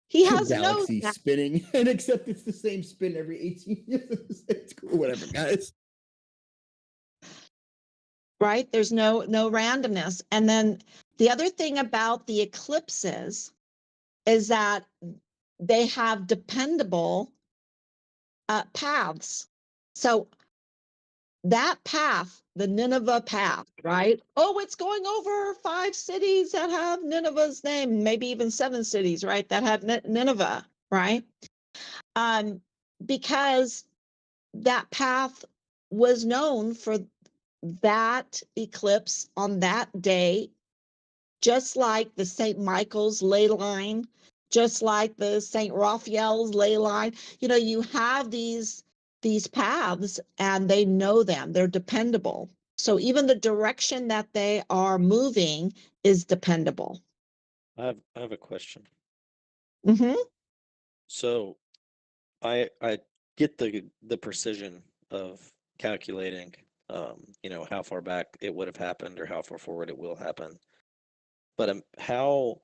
He has no, Galaxy spinning, and except it's the same spin every 18 years. It's cool, whatever, guys. right. There's no randomness. And then the other thing about the eclipses is that they have dependable paths. So that path, the Nineveh path, right? Oh, it's going over 5 cities that have Nineveh's name, maybe even 7 cities, right? That have Nineveh, right? Because that path was known for that eclipse on that day, just like the St. Michael's ley line, just like the St. Raphael's ley line. You have these paths and they know them, they're dependable. So even the direction that they are moving is dependable. I have a question. Mm-hmm. So I get the precision of calculating how far back it would have happened or how far forward it will happen. But how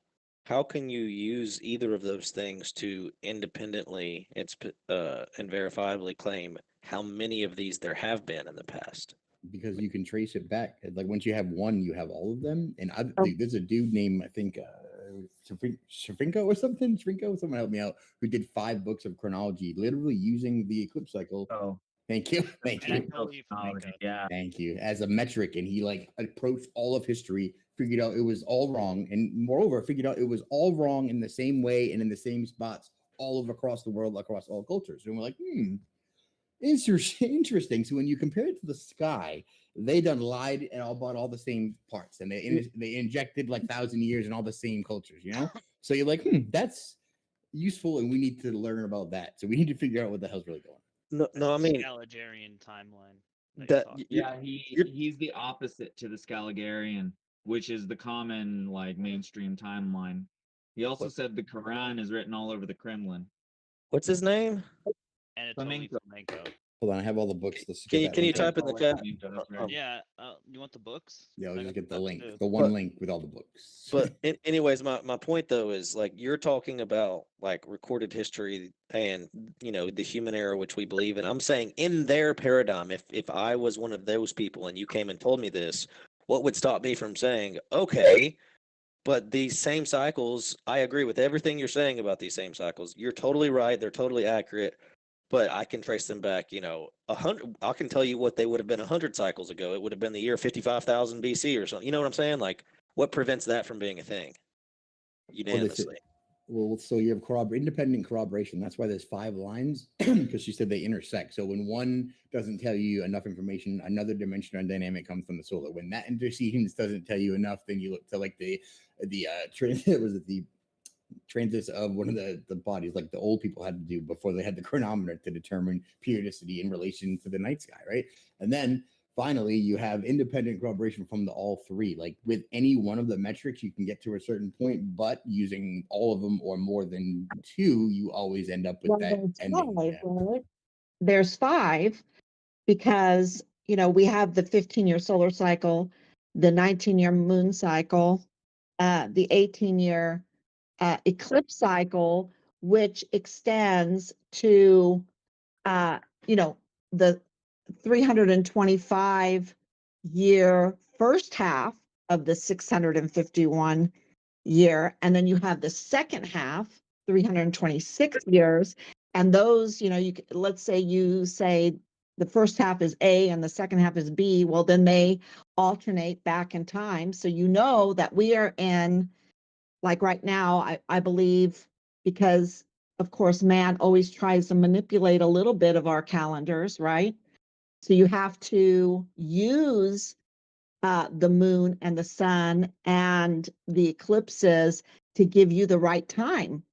can you use either of those things to independently and verifiably claim how many of these there have been in the past? Because you can trace it back. Like once you have one, you have all of them. And Oh. there's a dude named I think Shrinko or something. Shrinko, someone help me out. Who did 5 books of chronology, literally using the eclipse cycle. Oh, Thank you, thank you, yeah. thank you. As a metric, and he like approached all of history, figured out it was all wrong, and moreover, figured out it was all wrong in the same way and in the same spots all over across the world, across all cultures. And we're like, interesting. So when you compare it to the sky, they done lied and all bought all the same parts, and they injected like 1,000 years in all the same cultures, So you're like, that's useful, and we need to learn about that. So we need to figure out what the hell's really going on. No, I mean Scaligerian timeline. Yeah, he's the opposite to the Scaligerian, which is the common like mainstream timeline. He also said the Quran is written all over the Kremlin. What's his name? Anatoly Flamenco. Flamenco. Hold on, I have all the books. Can you type in the chat? Yeah, you want the books? Yeah, I'll I just got get the stuff link, too. the one link with all the books. But anyways, my point though is like you're talking about like recorded history and the human era, which we believe in. I'm saying in their paradigm, if I was one of those people and you came and told me this, what would stop me from saying, okay, but these same cycles, I agree with everything you're saying about these same cycles. You're totally right. They're totally accurate. But I can trace them back, 100. I can tell you what they would have been 100 cycles ago. It would have been the year 55,000 BC or something. You know what I'm saying? Like, what prevents that from being a thing? Unanimously. Well, so you have independent corroboration. That's why there's 5 lines, because she said they intersect. So when one doesn't tell you enough information, another dimension or dynamic comes from the solar. When that intercedes doesn't tell you enough, then you look to like the transits of one of the bodies, like the old people had to do before they had the chronometer to determine periodicity in relation to the night sky, right? And then finally, you have independent corroboration from all 3. Like with any one of the metrics, you can get to a certain point, but using all of them or more than 2, you always end up with that ending. Right? There's 5 because, we have the 15-year solar cycle, the 19-year moon cycle, the 18-year eclipse cycle, which extends to, the 325-year first half of the 651 year. And then you have the second half, 326 years. And those, let's say you say the first half is A and the second half is B. Well, then they alternate back in time. So you know that we are in, like right now, I believe, because of course, man always tries to manipulate a little bit of our calendars, right? So you have to use the moon and the sun and the eclipses to give you the right time.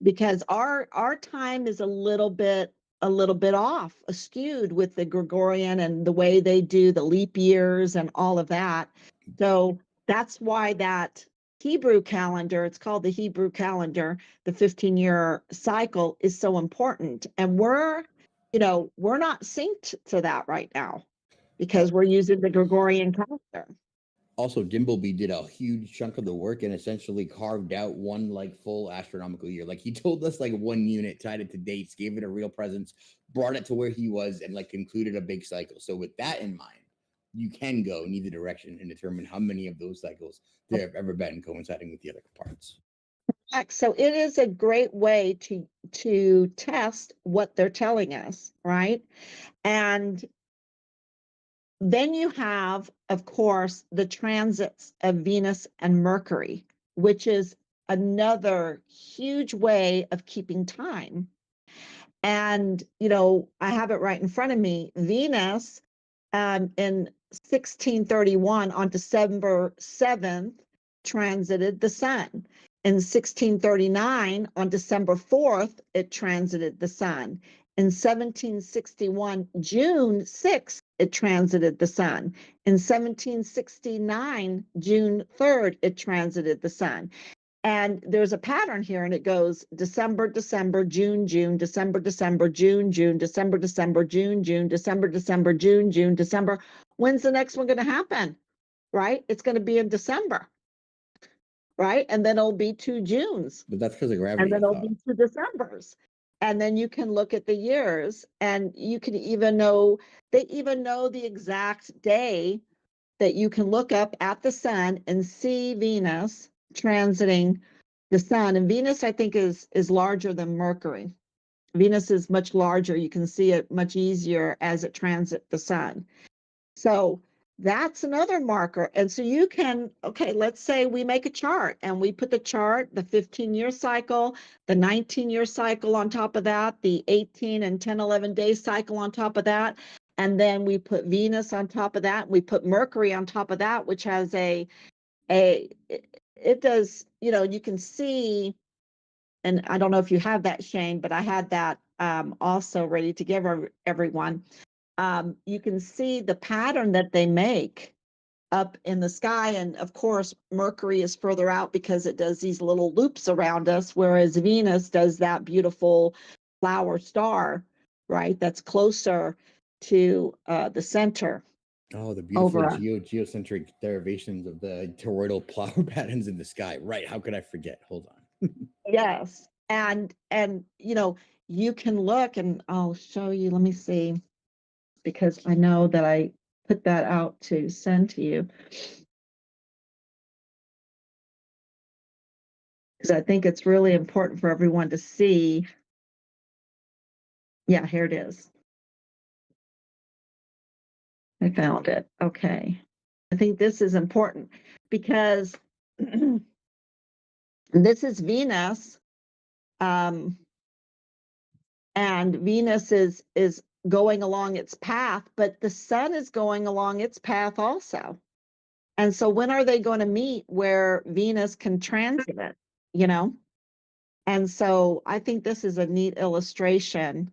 because our time is a little bit off, skewed with the Gregorian and the way they do the leap years and all of that. So that's why that Hebrew calendar, it's called the Hebrew calendar, the 15-year cycle is so important. And we're not synced to that right now because we're using the Gregorian calendar. Also, Dimbleby did a huge chunk of the work and essentially carved out one like full astronomical year. Like he told us like one unit, tied it to dates, gave it a real presence, brought it to where he was, and like concluded a big cycle. So with that in mind, you can go in either direction and determine how many of those cycles there have ever been coinciding with the other parts. So it is a great way to test what they're telling us, right? And then you have, of course, the transits of Venus and Mercury, which is another huge way of keeping time. And, I have it right in front of me. Venus in 1631 on December 7th transited the sun. In 1639 on December 4th, it transited the sun. In 1761, June 6th, it transited the sun. In 1769, June 3rd, it transited the sun. And there's a pattern here, and it goes December, December, June, June, December, December, June, June, December, December, June, June, December, December, June, June, December. When's the next one going to happen? Right? It's going to be in December. Right? And then it'll be 2 Junes. But that's because of gravity. And then it'll be 2 Decembers. And then you can look at the years, and you can even know, they even know the exact day that you can look up at the sun and see Venus transiting the sun. And Venus, I think, is larger than Mercury. Venus is much larger. You can see it much easier as it transits the sun. So that's another marker. And so you can, okay, let's say we make a chart and we put the chart, the 15-year cycle, the 19-year cycle on top of that, the 18 and 10, 11 day cycle on top of that. And then we put Venus on top of that. We put Mercury on top of that, which has it does, you can see, and I don't know if you have that, Shane, but I had that also ready to give everyone. You can see the pattern that they make up in the sky. And of course, Mercury is further out because it does these little loops around us, whereas Venus does that beautiful flower star, right? That's closer to the center. Oh, the beautiful geocentric derivations of the toroidal flower patterns in the sky. Right. How could I forget? Hold on. Yes. And you can look, and I'll show you. Let me see, because I know that I put that out to send to you. Because I think it's really important for everyone to see. Yeah, here it is. I found it. Okay. I think this is important because this is Venus. And Venus is going along its path, but the sun is going along its path also. And so when are they going to meet where Venus can transit it, And so I think this is a neat illustration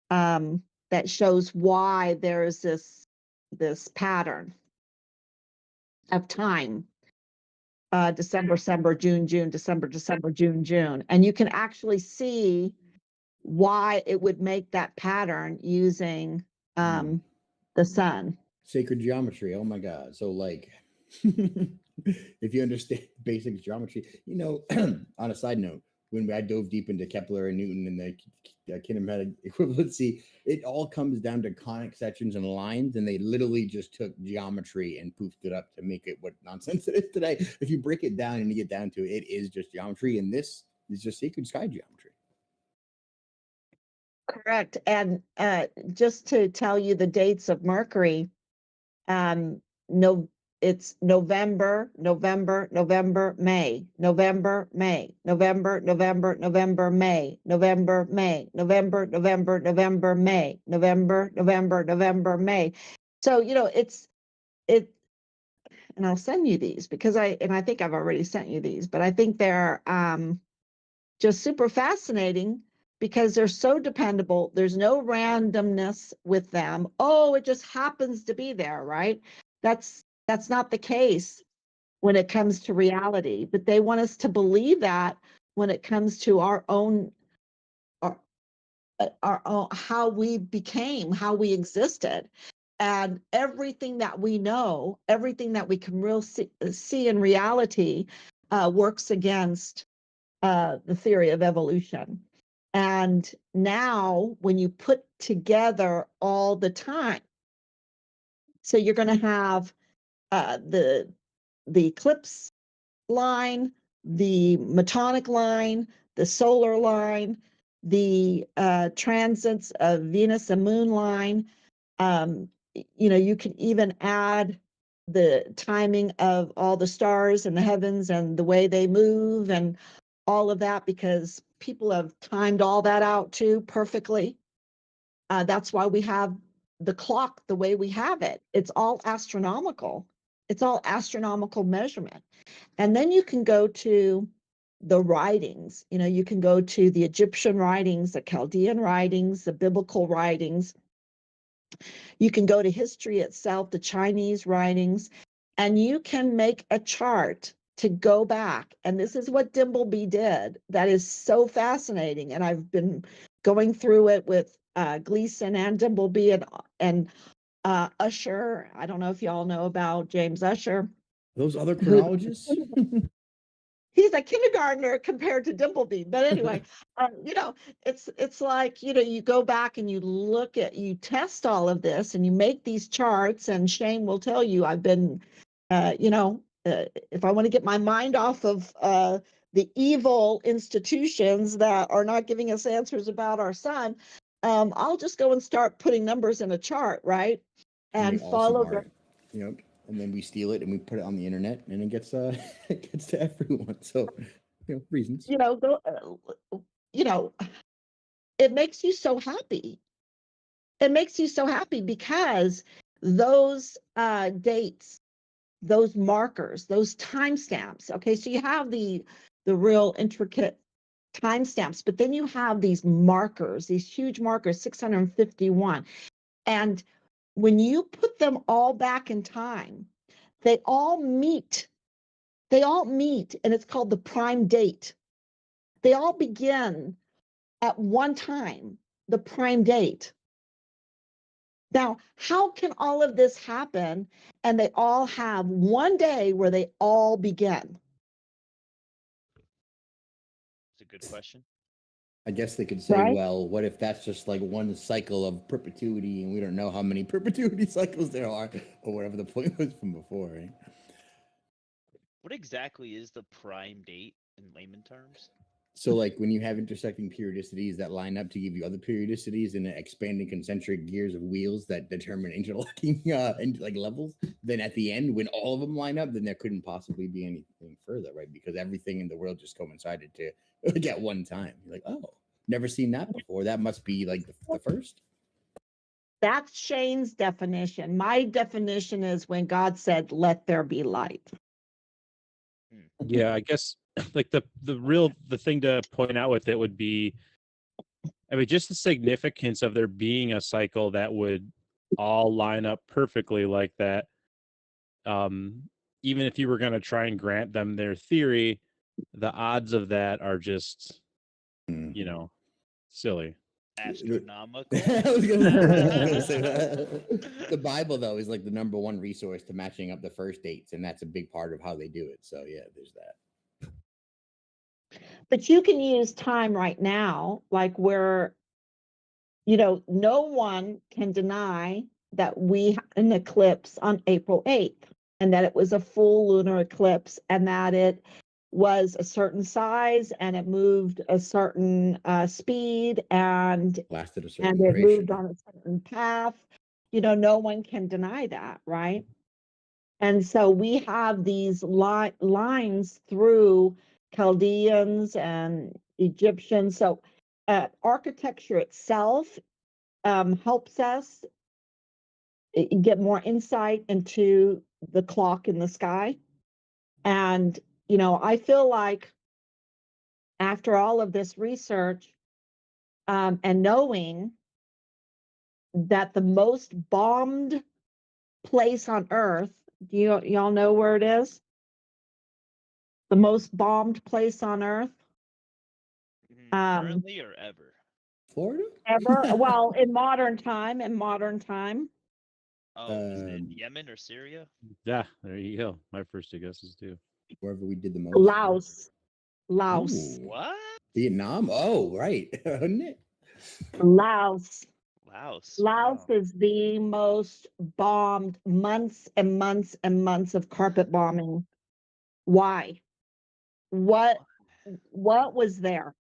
that shows why there is this pattern of time. December, June, December, June, June. And you can actually see why it would make that pattern using the sun. Sacred geometry. Oh my God. So like, if you understand basic geometry, on a side note, when I dove deep into Kepler and Newton and the kinematic equivalency, it all comes down to conic sections and lines, and they literally just took geometry and poofed it up to make it what nonsense it is today. If you break it down and you get down to it, it is just geometry, and this is just sacred sky geometry. Correct. And just to tell you the dates of Mercury, it's November, May, November, May, November, May, November, May, November, May, November, May, November, May. So, and I'll send you these because I think I've already sent you these, but I think they're just super fascinating because they're so dependable. There's no randomness with them. Oh, it just happens to be there, right? That's not the case when it comes to reality, but they want us to believe that when it comes to our own how we became, how we existed. And everything that we know, everything that we can see in reality works against the theory of evolution. And now when you put together all the time, so you're going to have the eclipse line, the metonic line, the solar line, the transits of Venus and Moon line. You can even add the timing of all the stars in the heavens and the way they move and all of that, because people have timed all that out too perfectly. That's why we have the clock the way we have it. It's all astronomical. It's all astronomical measurement. And then you can go to the writings. You can go to the Egyptian writings, the Chaldean writings, the biblical writings. You can go to history itself, the Chinese writings, and you can make a chart to go back. And this is what Dimbleby did. That is so fascinating. And I've been going through it with Gleason and Dimbleby and Usher. I don't know if y'all know about James Usher. Those other chronologists? He's a kindergartner compared to Dimbleby. But anyway, it's like, you go back and you test all of this and you make these charts, and Shane will tell you, I've been, if I want to get my mind off of the evil institutions that are not giving us answers about our sun, I'll just go and start putting numbers in a chart, right? And follow the. Yep. And then we steal it and we put it on the internet, and it gets it gets to everyone. So, reasons. It makes you so happy. It makes you so happy because those dates, those markers, those timestamps. Okay, so you have the real intricate timestamps, but then you have these markers, these huge markers, 651, and when you put them all back in time, they all meet, and it's called the prime date. They all begin at one time, the prime date. Now, how can all of this happen and they all have one day where they all begin? It's a good question. I guess they could say, Right? well, what if that's just like one cycle of perpetuity and we don't know how many perpetuity cycles there are, or whatever the point was from before, right? What exactly is the prime date in layman terms? So, like, when you have intersecting periodicities that line up to give you other periodicities and expanding concentric gears of wheels that determine interlocking like levels, then at the end, when all of them line up, then there couldn't possibly be anything further, right? Because everything in the world just coincided to at one time. You're like, oh, never seen that before. That must be like the first. That's Shane's definition. My definition is when God said, "Let there be light." Yeah, I guess like the thing to point out with it would be, I mean, just the significance of there being a cycle that would all line up perfectly like that. Even if you were going to try and grant them their theory, the odds of that are just, silly. Astronomical. I was gonna say that. The Bible, though, is like the number one resource to matching up the first dates, and that's a big part of how they do it. So yeah, there's that. But you can use time right now, like where, no one can deny that we had an eclipse on April 8th, and that it was a full lunar eclipse, and that it was a certain size and it moved a certain speed and Lasted a certain and it duration. moved on a certain path. No one can deny that, right? And so we have these lines through Chaldeans and Egyptians. So architecture itself helps us get more insight into the clock in the sky. And, I feel like after all of this research, and knowing that the most bombed place on Earth, do y'all know where it is? The most bombed place on Earth? Currently or ever? Florida? Ever? Well, in modern time. Oh, is it Yemen or Syria? Yeah, there you go. My first two guesses too. Wherever we did the most. Laos. Ooh. What? Vietnam? Oh, right. Nick. Laos. Laos. Laos Wow. is the most bombed, months and months and months of carpet bombing. Why? What was there?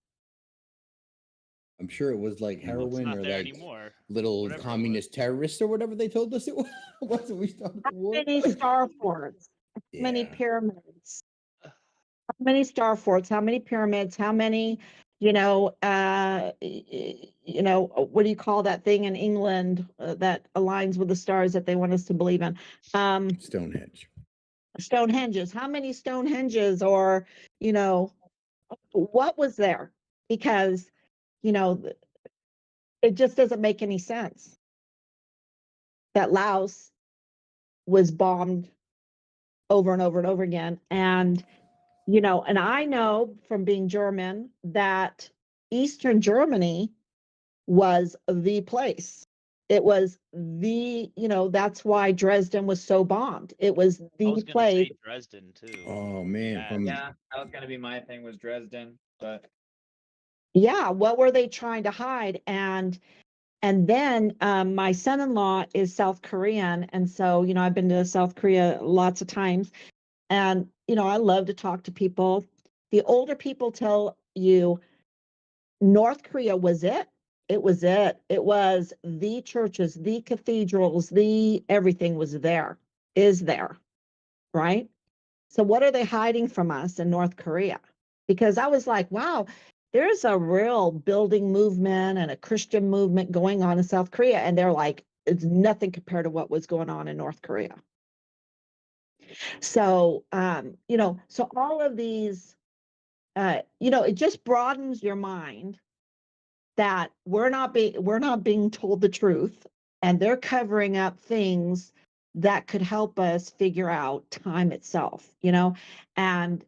I'm sure it was like Well, it's heroin not or there like anymore. little Whatever it communist terrorists or whatever they told us it was. Wasn't we started the How war? many star forts? How many Yeah. pyramids? How many star forts? How many pyramids? How many, what do you call that thing in England that aligns with the stars that they want us to believe in? Stonehenge. Stonehenges. How many Stonehenges, or, what was there? Because, it just doesn't make any sense that Laos was bombed over and over and over again. And, and I know from being German that Eastern Germany was the place. It was that's why Dresden was so bombed. It was I the was gonna place. say Dresden too. Oh man. Yeah. From Yeah, that was gonna be my thing, was Dresden, but Yeah, what were they trying to hide? And then my son-in-law is South Korean, and so I've been to South Korea lots of times, and I love to talk to people. The older people tell you North Korea was it. It was it. It was the churches, the cathedrals, the everything was there, is there, right? So what are they hiding from us in North Korea? Because I was like, wow, there's a real building movement and a Christian movement going on in South Korea. And they're like, it's nothing compared to what was going on in North Korea. So, so all of these, it just broadens your mind that we're not being told the truth, and they're covering up things that could help us figure out time itself, and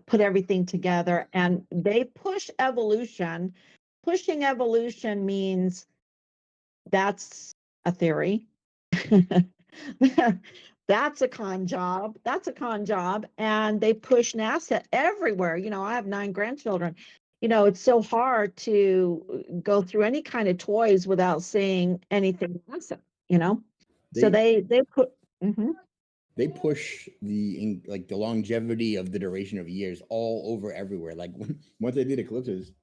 put everything together. And they push evolution. Pushing evolution means that's a theory. That's a con job. That's a con job. And they push NASA everywhere. I have 9 grandchildren. It's so hard to go through any kind of toys without seeing anything NASA, So they put. Mhm. They push the longevity of the duration of years all over everywhere. Like once I did eclipses,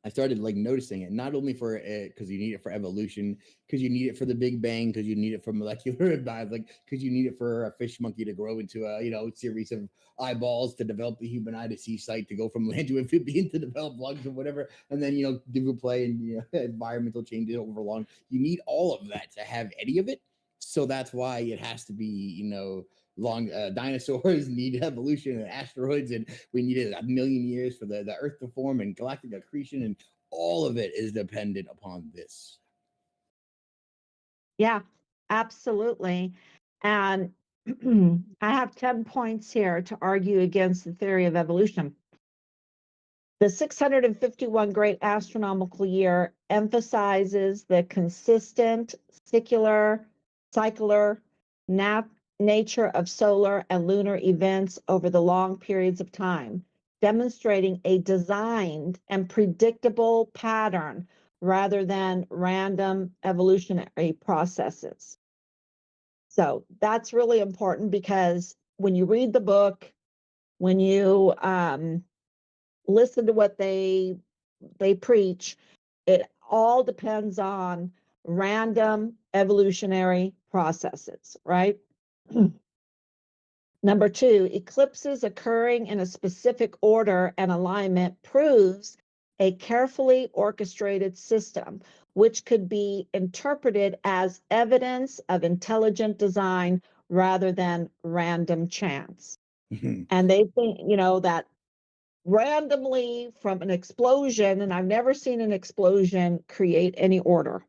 I started like noticing it, not only for it because you need it for evolution, because you need it for the Big Bang, because you need it for molecular biology, like because you need it for a fish monkey to grow into a series of eyeballs, to develop the human eye to see sight, to go from land to amphibian, to develop lungs or whatever, and then do play and environmental changes over long. You need all of that to have any of it. So that's why it has to be long. Dinosaurs need evolution, and asteroids, and we needed 1,000,000 years for the Earth to form, and galactic accretion, and all of it is dependent upon this. Yeah, absolutely. And I have 10 points here to argue against the theory of evolution. The 651 Great Astronomical Year emphasizes the consistent cycler nature of solar and lunar events over the long periods of time, demonstrating a designed and predictable pattern rather than random evolutionary processes. So that's really important, because when you read the book, when you listen to what they preach, it all depends on random evolutionary processes, right? Number 2, eclipses occurring in a specific order and alignment proves a carefully orchestrated system, which could be interpreted as evidence of intelligent design rather than random chance. And they think, that randomly from an explosion, and I've never seen an explosion create any order.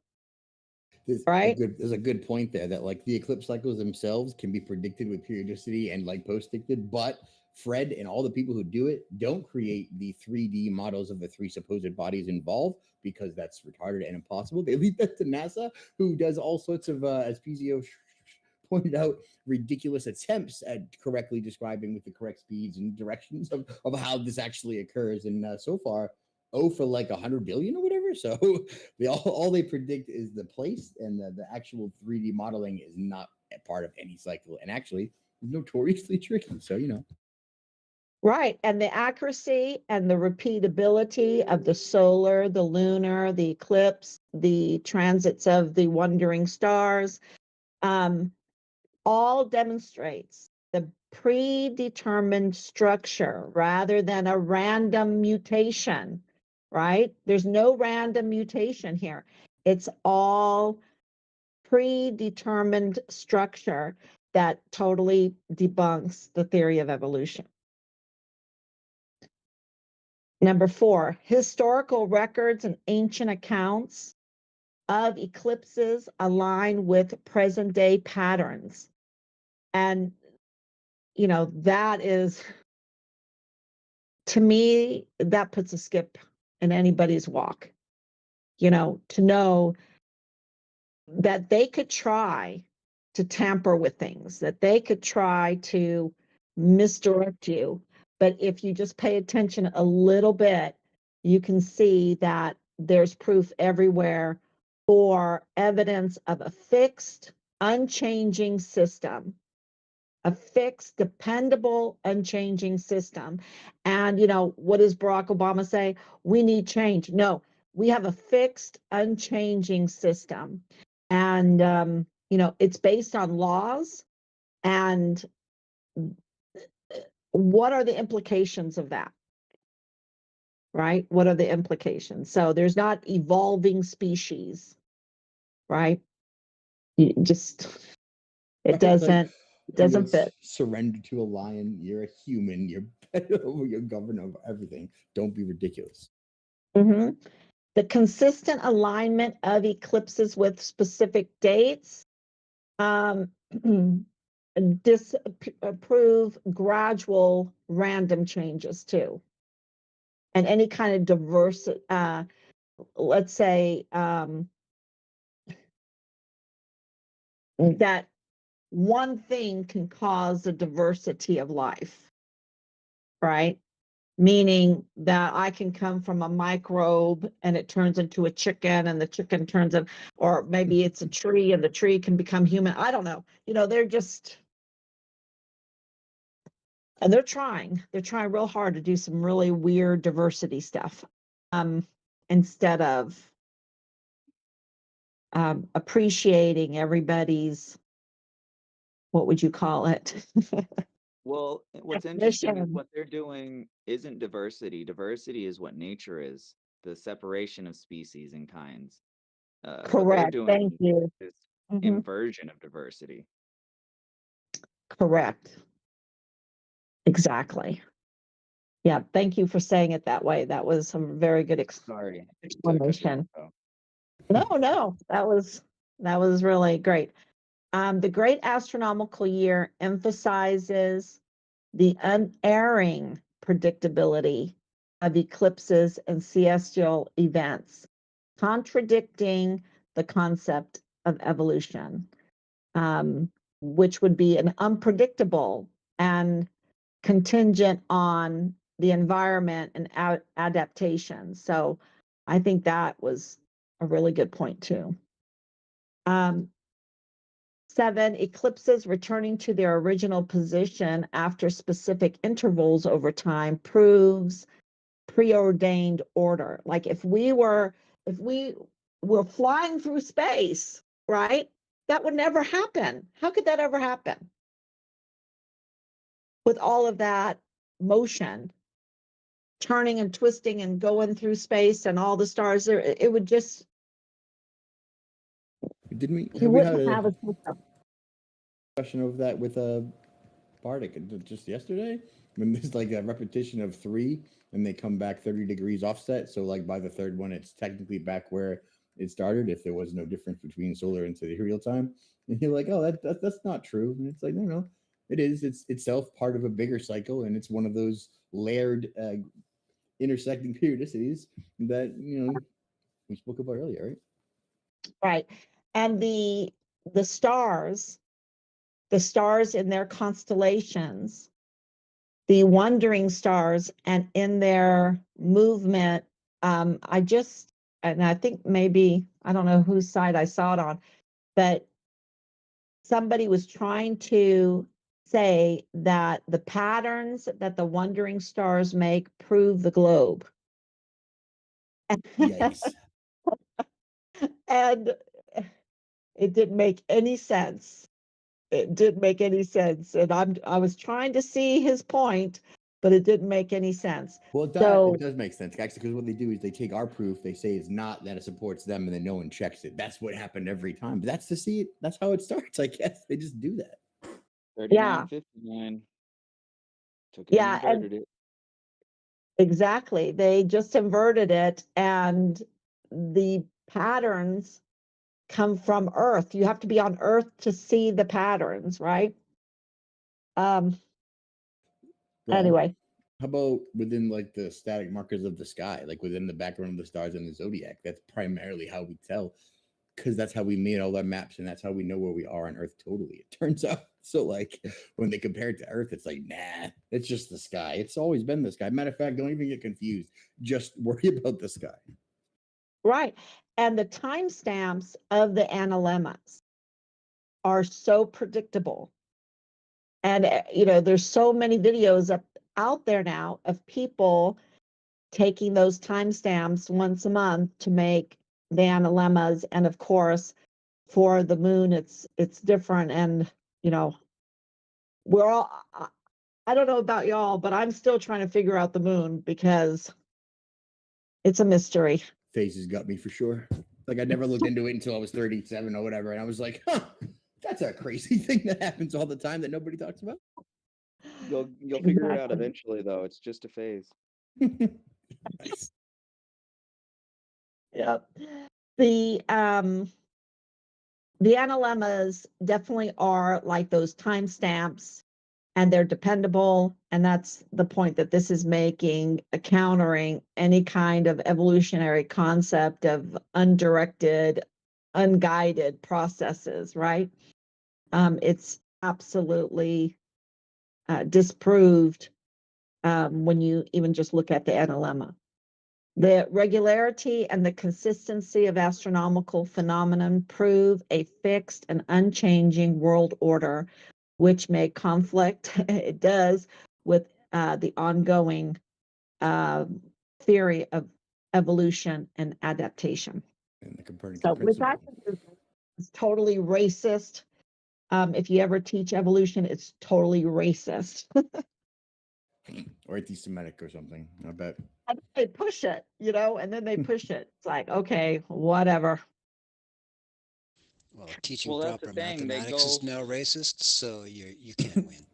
Right? There's a good point there that like the eclipse cycles themselves can be predicted with periodicity and like post-predicted, but Fred and all the people who do it don't create the 3D models of the three supposed bodies involved because that's retarded and impossible. They leave that to NASA, who does all sorts of, as PZO pointed out, ridiculous attempts at correctly describing with the correct speeds and directions of how this actually occurs. And so far, for like 100 billion or whatever. So all they predict is the place, and the actual 3D modeling is not a part of any cycle. And actually, notoriously tricky. So, you know. Right. And the accuracy and the repeatability of the solar, the lunar, the eclipse, the transits of the wandering stars, all demonstrates the predetermined structure rather than a random mutation, right? There's no random mutation here. It's all predetermined structure that totally debunks the theory of evolution. Number 4, historical records and ancient accounts of eclipses align with present day patterns. And, you know, that is, to me, that puts a skip in anybody's walk, you know, to know that they could try to tamper with things, that they could try to misdirect you. But if you just pay attention a little bit, you can see that there's proof everywhere for evidence of a fixed, unchanging system, a fixed, dependable, unchanging system. And, you know, what does Barack Obama say? We need change. No, we have a fixed, unchanging system. And, you know, it's based on laws. And what are the implications of that? Right? What are the implications? So there's not evolving species, right? You just, it doesn't fit. Surrender to a lion. You're a human. You're better over. You're governor of everything. Don't be ridiculous. Mm-hmm. The consistent alignment of eclipses with specific dates disapprove gradual random changes too. And any kind of diverse, let's say that one thing can cause a diversity of life, right? Meaning that I can come from a microbe and it turns into a chicken, and the chicken turns in, or maybe it's a tree and the tree can become human. I don't know. You know, they're just, and they're trying real hard to do some really weird diversity stuff, instead of appreciating everybody's, what would you call it? Well, what's interesting is what they're doing isn't diversity. Diversity is what nature is, the separation of species and kinds. What they're Correct. doing Thank you. is Mhm. inversion of diversity. Correct. Exactly. Yeah. Thank you for saying it that way. That was some very good Sorry. explanation. No, that was really great. The Great Astronomical Year emphasizes the unerring predictability of eclipses and celestial events, contradicting the concept of evolution, which would be an unpredictable and contingent on the environment and adaptation. So I think that was a really good point too. 7, eclipses returning to their original position after specific intervals over time proves preordained order. Like if we were flying through space, right? That would never happen. How could that ever happen? With all of that motion, turning and twisting and going through space and all the stars there, it would just, Didn't we? you wouldn't have a system. Discussion of that with Bardic just yesterday. when there's like a repetition of 3 and they come back 30 degrees offset. So like by the third one, it's technically back where it started if there was no difference between solar and sidereal time. And you're like, oh, that's not true. And it's like, no, it is. It's itself part of a bigger cycle, and it's one of those layered intersecting periodicities that we spoke about earlier, right? Right. And the stars in their constellations, the wandering stars, and in their movement, and I think maybe, I don't know whose side I saw it on, but somebody was trying to say that the patterns that the wandering stars make prove the globe. Yikes. And it didn't make any sense. It didn't make any sense. And I was trying to see his point, but it didn't make any sense. Well, it does make sense, actually, because what they do is they take our proof, they say it's not, that it supports them, and then no one checks it. That's what happened every time. But that's how it starts, I guess. They just do that. 3959. Took it and inverted it. Exactly. They just inverted it, and the patterns come from Earth. You have to be on Earth to see the patterns, right? Anyway. How about within like the static markers of the sky, like within the background of the stars in the zodiac? That's primarily how we tell, because that's how we made all our maps, and that's how we know where we are on Earth totally, it turns out. So like when they compare it to Earth, it's like, nah, it's just the sky. It's always been the sky. Matter of fact, don't even get confused. Just worry about the sky. Right. And the timestamps of the analemmas are so predictable. And, there's so many videos out there now of people taking those timestamps once a month to make the analemmas. And of course, for the moon, it's different. And, we're all, I don't know about y'all, but I'm still trying to figure out the moon because it's a mystery. Faces got me for sure. Like I never looked into it until I was 37 or whatever. And I was like, that's a crazy thing that happens all the time that nobody talks about. You'll figure it out eventually, though. It's just a phase. Nice. Yep. The analemmas definitely are like those timestamps, and they're dependable. And that's the point that this is making, countering any kind of evolutionary concept of undirected, unguided processes, right? It's absolutely disproved when you even just look at the analemma. The regularity and the consistency of astronomical phenomenon prove a fixed and unchanging world order, which may conflict, it does, with the ongoing theory of evolution and adaptation. And the Copernican So, which principle. I think is totally racist. If you ever teach evolution, it's totally racist. Or anti-Semitic or something, I bet. And they push it, and then they push it. It's like, okay, whatever. Well, teaching Well, that's proper the thing, they mathematics is go- now racist, so you can't win.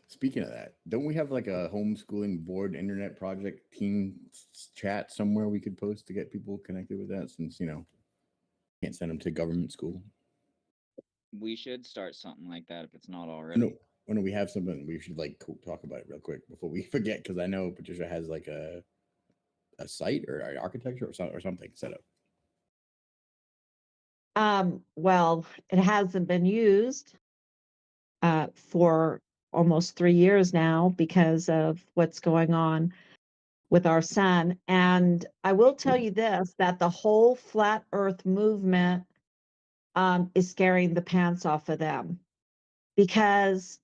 Speaking of that, don't we have like a homeschooling board internet project team chat somewhere we could post to get people connected with that, since can't send them to government school? We should start something like that if it's not already. No, when we have something, we should talk about it real quick before we forget, because I know Patricia has like a site or an architecture or something set up. Well, it hasn't been used for almost 3 years now because of what's going on with our sun. And I will tell you this, that the whole flat earth movement is scaring the pants off of them, because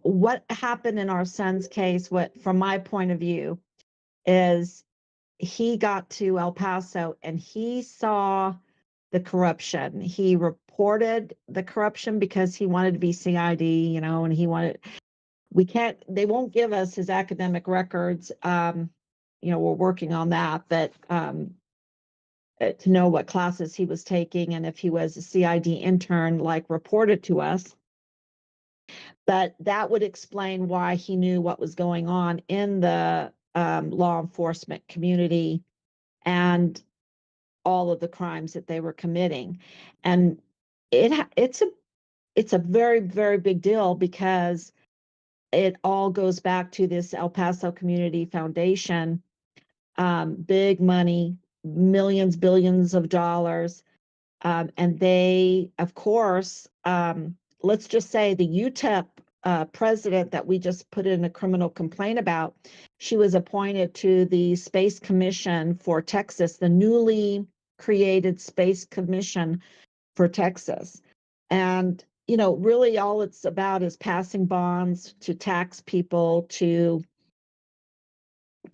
what happened in our son's case, from my point of view, is he got to El Paso and he saw the corruption. He reported the corruption because he wanted to be CID, and they won't give us his academic records. We're working on that, but to know what classes he was taking and if he was a CID intern, like reported to us. But that would explain why he knew what was going on in the law enforcement community and all of the crimes that they were committing. And it's a very, very big deal because it all goes back to this El Paso Community Foundation, big money, millions, billions of dollars. And they, of course, let's just say the UTEP president that we just put in a criminal complaint about, she was appointed to the Space Commission for Texas, the newly created Space Commission for Texas. And, you know, really all it's about is passing bonds to tax people to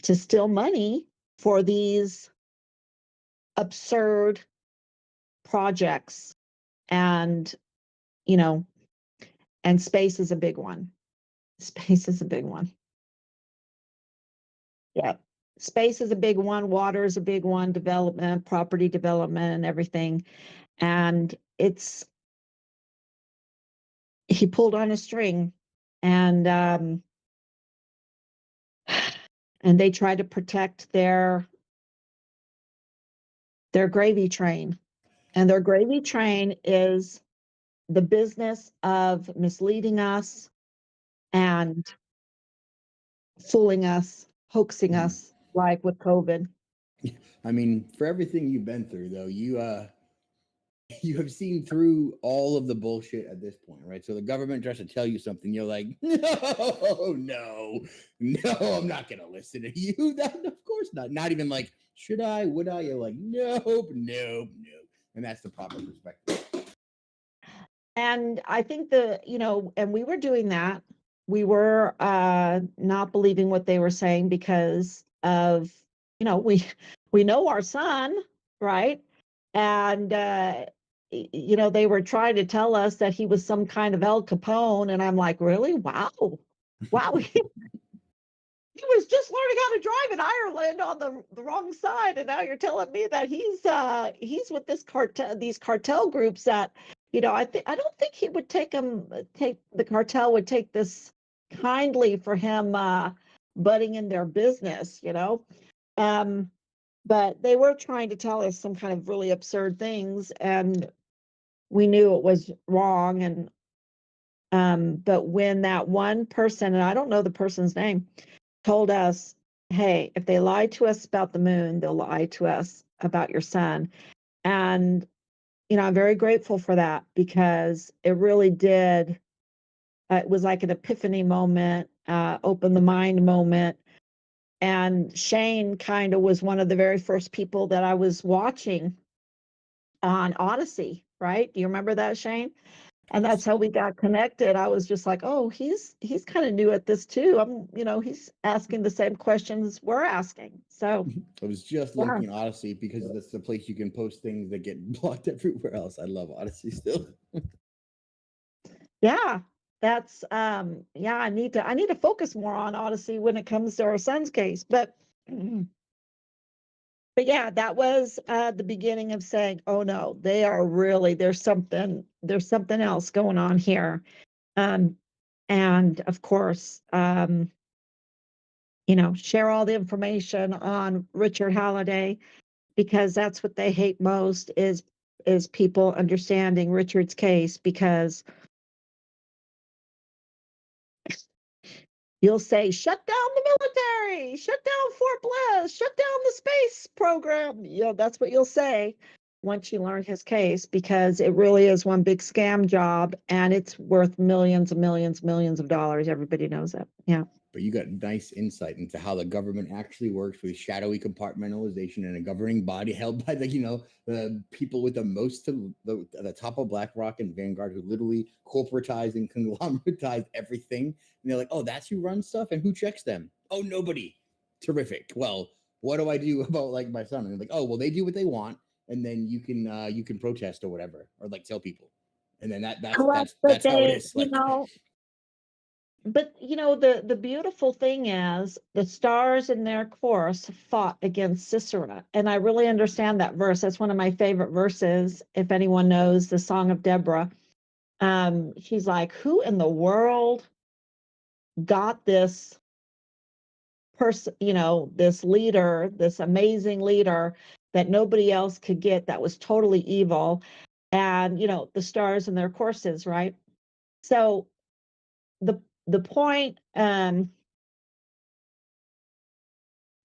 steal money for these absurd projects. And, you know, and space is a big one. Space is a big one. Yeah. Space is a big one. Water is a big one. Development, property development, and everything. And he pulled on a string, and they tried to protect their gravy train. And their gravy train is the business of misleading us and fooling us, hoaxing us, like with COVID. I mean, for everything you've been through, though, you you have seen through all of the bullshit at this point, right? So the government tries to tell you something, you're like, no, I'm not gonna listen to you. That, of course not. Not even like, should I? Would I? You're like, nope. And that's the proper perspective. And I think and we were doing that. We were not believing what they were saying because of, we know our son, right? And, they were trying to tell us that he was some kind of El Capone. And I'm like, really? Wow. He was just learning how to drive in Ireland on the wrong side, and now you're telling me that he's with these cartel groups that, I don't think he would the cartel would take this kindly for him butting in their business, but they were trying to tell us some kind of really absurd things, and we knew it was wrong. And but when that one person, and I don't know the person's name, told us, hey, if they lie to us about the moon, they'll lie to us about your son. And, I'm very grateful for that because it really did. It was like an epiphany moment, open the mind moment. And Shane kind of was one of the very first people that I was watching on Odyssey, right? Do you remember that, Shane? And that's how we got connected. I was just like, oh, he's kind of new at this too. He's asking the same questions we're asking. So I was just looking at Odyssey because that's the place you can post things that get blocked everywhere else. I love Odyssey still. Yeah, that's I need to focus more on Odyssey when it comes to our son's case. But yeah, that was the beginning of saying, oh no, they are really, there's something else going on here. And of course, share all the information on Richard Halliday, because that's what they hate most is people understanding Richard's case, because you'll say, shut down the military, shut down Fort Bliss, shut down the space program. That's what you'll say once you learn his case, because it really is one big scam job and it's worth millions and millions, millions of dollars. Everybody knows that. Yeah. But you got nice insight into how the government actually works with shadowy compartmentalization and a governing body held by the people with the most to the top of BlackRock and Vanguard, who literally corporatized and conglomeratized everything. And they're like, oh, that's who runs stuff and who checks them? Oh, nobody. Terrific. Well, what do I do about like my son? And they're like, oh, well, they do what they want, and then you can protest or whatever, or like tell people, and then that's how it is. Like, But the beautiful thing is the stars in their course fought against Sisera. And I really understand that verse. That's one of my favorite verses. If anyone knows the Song of Deborah, she's like, who in the world got this person, this leader, this amazing leader that nobody else could get, that was totally evil, and the stars in their courses, right? So the point,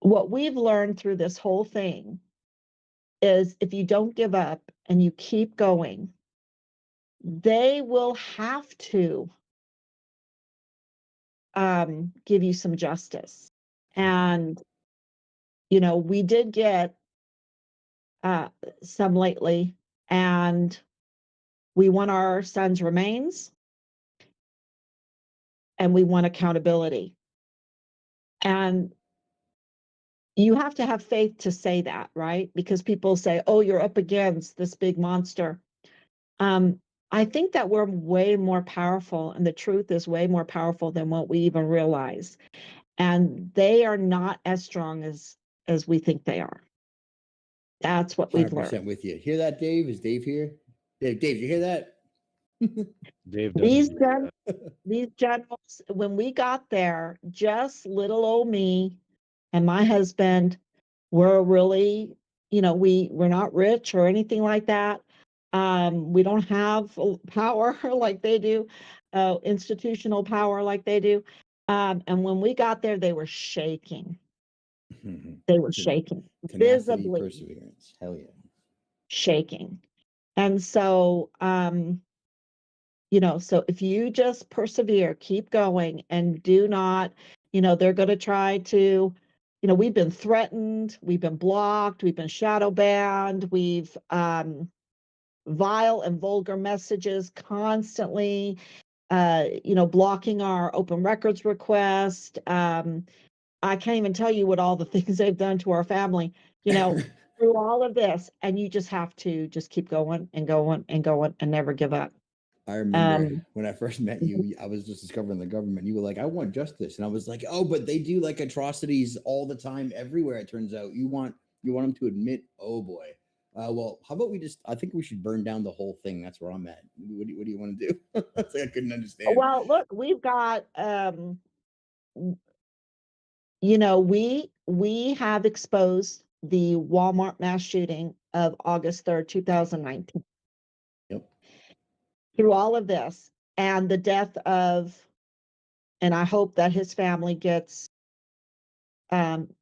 what we've learned through this whole thing is if you don't give up and you keep going, they will have to give you some justice. And we did get some lately, and we want our son's remains, and we want accountability. And you have to have faith to say that, right? Because people say, oh, you're up against this big monster. I think that we're way more powerful, and the truth is way more powerful than what we even realize. And they are not as strong as we think they are. That's what we've 100% learned. with you. Hear that, Dave? Is Dave here? Dave, you hear that? Dave These doesn't. these generals, when we got there, just little old me and my husband were really, we're not rich or anything like that. We don't have power like they do, institutional power like they do. And when we got there, they were shaking. They were shaking, Tenacity, visibly perseverance. Hell yeah. shaking. And so, so if you just persevere, keep going, and do not, they're going to try to, we've been threatened, we've been blocked, we've been shadow banned, we've vile and vulgar messages constantly, blocking our open records request. I can't even tell you what all the things they've done to our family, through all of this. And you just have to just keep going and going and going and never give up. I remember when I first met you, I was just discovering the government. You were like, I want justice. And I was like, oh, but they do like atrocities all the time, everywhere, it turns out. You want them to admit, oh boy. Well, how about I think we should burn down the whole thing. That's where I'm at. What do you want to do? It's like I couldn't understand. Well, look, we've got, we have exposed the Walmart mass shooting of August 3rd, 2019. Yep. Through all of this and the death of, and I hope that his family gets accountable,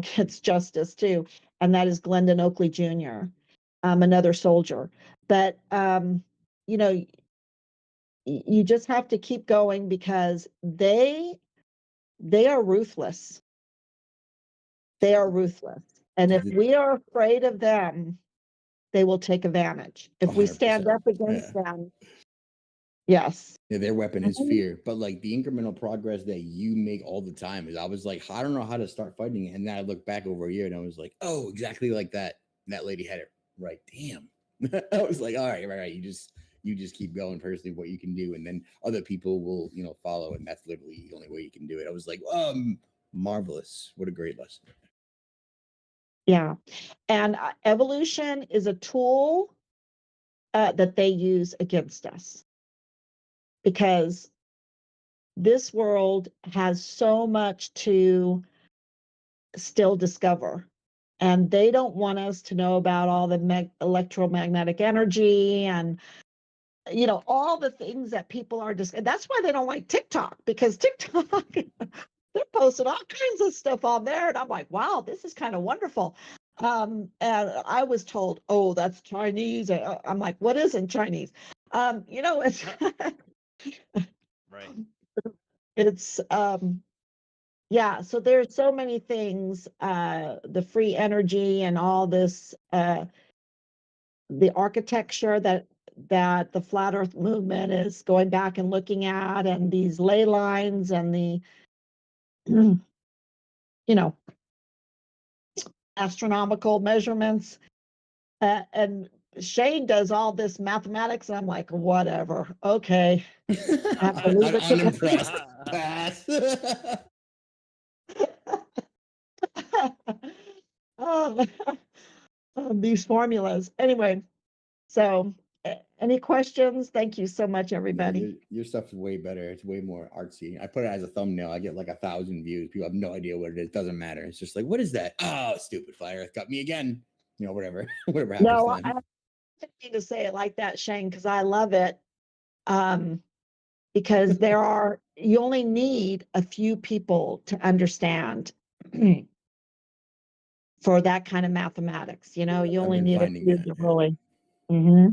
gets justice too. And that is Glendon Oakley Jr., another soldier. But, you just have to keep going because they are ruthless. They are ruthless. And if we are afraid of them, they will take advantage. If we stand 100%. up against them, yes. Yeah, their weapon is fear. But like the incremental progress that you make all the time is, I was like, I don't know how to start fighting it. And then I look back over a year and I was like, oh, exactly like that. And that lady had it right. Damn. I was like, all right. You just keep going personally what you can do, and then other people will, follow. And that's literally the only way you can do it. I was like, marvelous. What a great lesson. Yeah. And evolution is a tool that they use against us, because this world has so much to still discover. And they don't want us to know about all the electromagnetic energy and, all the things that people are just, that's why they don't like TikTok, because TikTok, they're posting all kinds of stuff on there. And I'm like, wow, this is kind of wonderful. And I was told, oh, that's Chinese. I'm like, what isn't Chinese? It's Right. it's yeah, so there's so many things, the free energy and all this, the architecture that the flat earth movement is going back and looking at, and these ley lines and the astronomical measurements, and Shane does all this mathematics, and I'm like, whatever, okay. I have to leave it to Unimpressed. Pass. these formulas. Anyway, so Any questions? Thank you so much, Yeah, everybody. your stuff is way better. It's way more artsy. I put it as a thumbnail. I get like 1,000 views. People have no idea what it is. Doesn't matter. It's just like, what is that? Oh, stupid fire Earth got me again. You know, whatever, whatever happens No, to them. I didn't mean to say it like that, Shane, because I love it. Because you only need a few people to understand for that kind of mathematics. You know, you I've only been need a finding few that. to Yeah. really. Mm-hmm.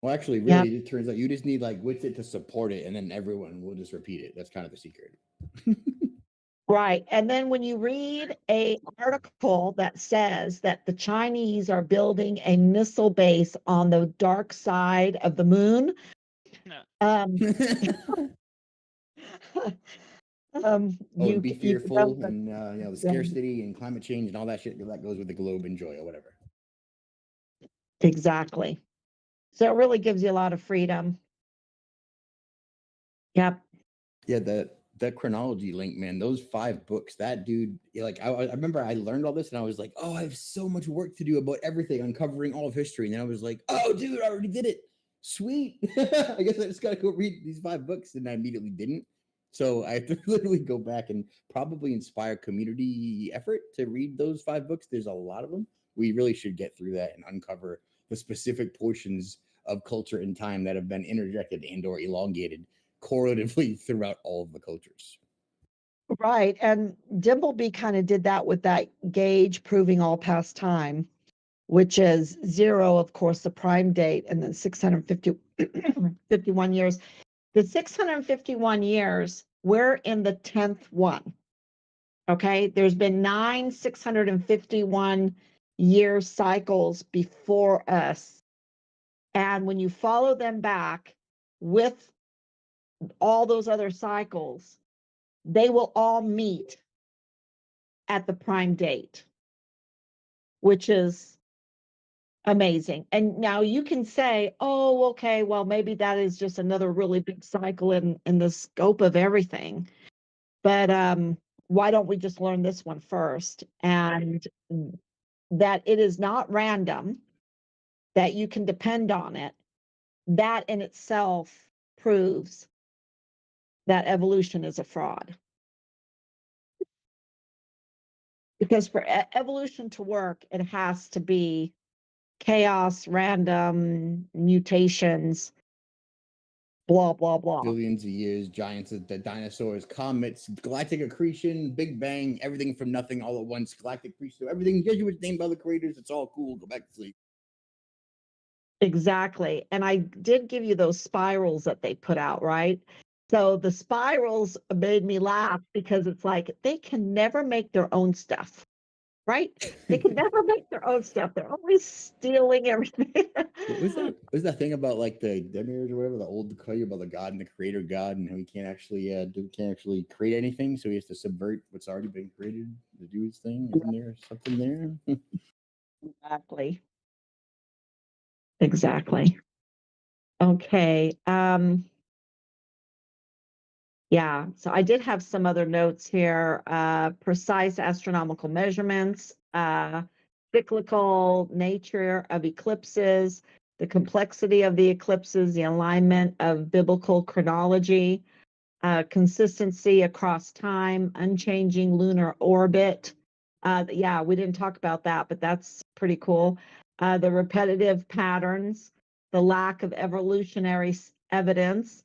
Well, actually, Yeah. really, it turns out you just need like Wixit to support it, and then everyone will just repeat it. That's kind of the secret. Right. And then when you read an article that says that the Chinese are building a missile base on the dark side of the moon, No. Oh, be you fearful know, and you know, the scarcity and climate change and all that shit that goes with the globe. Enjoy or whatever. exactly. So it really gives you a lot of freedom. Yep. Yeah, that chronology link, man. Those 5 books. That dude, like, I remember I learned all this and I was like, oh, I have so much work to do about everything, uncovering all of history. And then I was like, oh, dude, I already did it. Sweet. I guess I just gotta go read these 5 books, and I immediately didn't. So I have to literally go back and probably inspire community effort to read those 5 books. There's a lot of them. We really should get through that and uncover the specific portions of culture and time that have been interjected and or elongated correlatively throughout all of the cultures. Right. And Dimbleby kind of did that with that gauge proving all past time, which is 0, of course, the prime date, and then 651 years. The 651 years, we're in the 10th one. Okay. There's been 9 651 year cycles before us. And when you follow them back with all those other cycles, they will all meet at the prime date, which is amazing. And now you can say, oh, okay, well, maybe that is just another really big cycle in the scope of everything. But why don't we just learn this one first? And that it is not random, that you can depend on it. That in itself proves that evolution is a fraud. Because for evolution to work, it has to be chaos, random, mutations, blah, blah, blah. Billions of years, giants, the dinosaurs, comets, galactic accretion, Big Bang, everything from nothing all at once, galactic priesthood, everything Jesuits named by the creators. It's all cool. Go back to sleep. Exactly. And I did give you those spirals that they put out, right? So the spirals made me laugh because it's like they can never make their own stuff, right? They can never make their own stuff. They're always stealing everything. What was that? What was that thing about like the demiurge or whatever, the old Koya about the god and the creator god, and how he can't actually create anything, so he has to subvert what's already been created to do his thing? Isn't there something there? Exactly. Exactly. Okay. Yeah, so I did have some other notes here. Precise astronomical measurements, cyclical nature of eclipses, the complexity of the eclipses, the alignment of biblical chronology, consistency across time, unchanging lunar orbit. Yeah, we didn't talk about that, but that's pretty cool. The repetitive patterns, the lack of evolutionary evidence,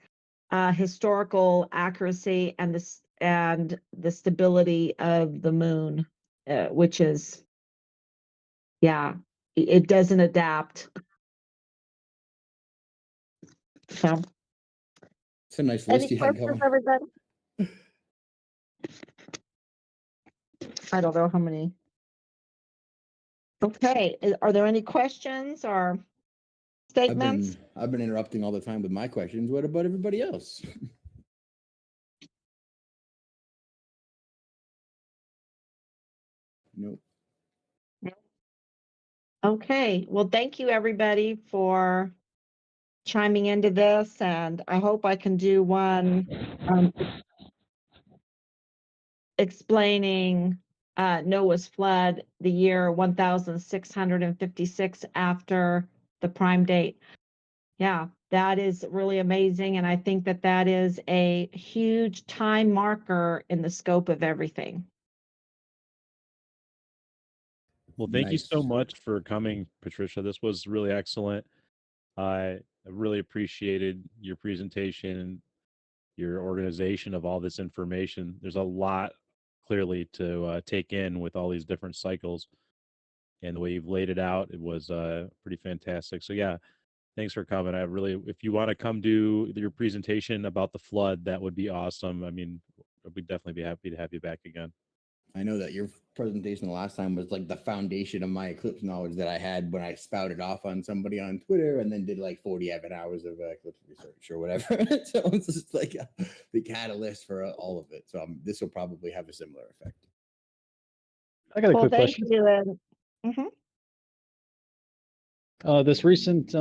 historical accuracy, and the stability of the moon, which is, yeah, it doesn't adapt. So, It's a nice any list you had questions, going. everybody? I don't know how many. Okay, are there any questions or statements? I've been interrupting all the time with my questions. What about everybody else? Nope. Okay, well, thank you everybody for chiming into this, and I hope I can do one explaining Noah's flood, the year 1656 after the prime date. Yeah, that is really amazing. And I think that that is a huge time marker in the scope of everything. Well, thank you so Nice. much for coming, Patricia. This was really excellent. I really appreciated your presentation and your organization of all this information. There's a lot clearly to take in with all these different cycles, and the way you've laid it out, it was pretty fantastic. So yeah, thanks for coming. I really, if you want to come do your presentation about the flood, that would be awesome. I mean, we'd definitely be happy to have you back again. I know that your presentation the last time was like the foundation of my eclipse knowledge that I had when I spouted off on somebody on Twitter and then did like 47 hours of eclipse research or whatever. So it's just like the catalyst for all of it. So this will probably have a similar effect. I got a Well, quick thank question. you. This recent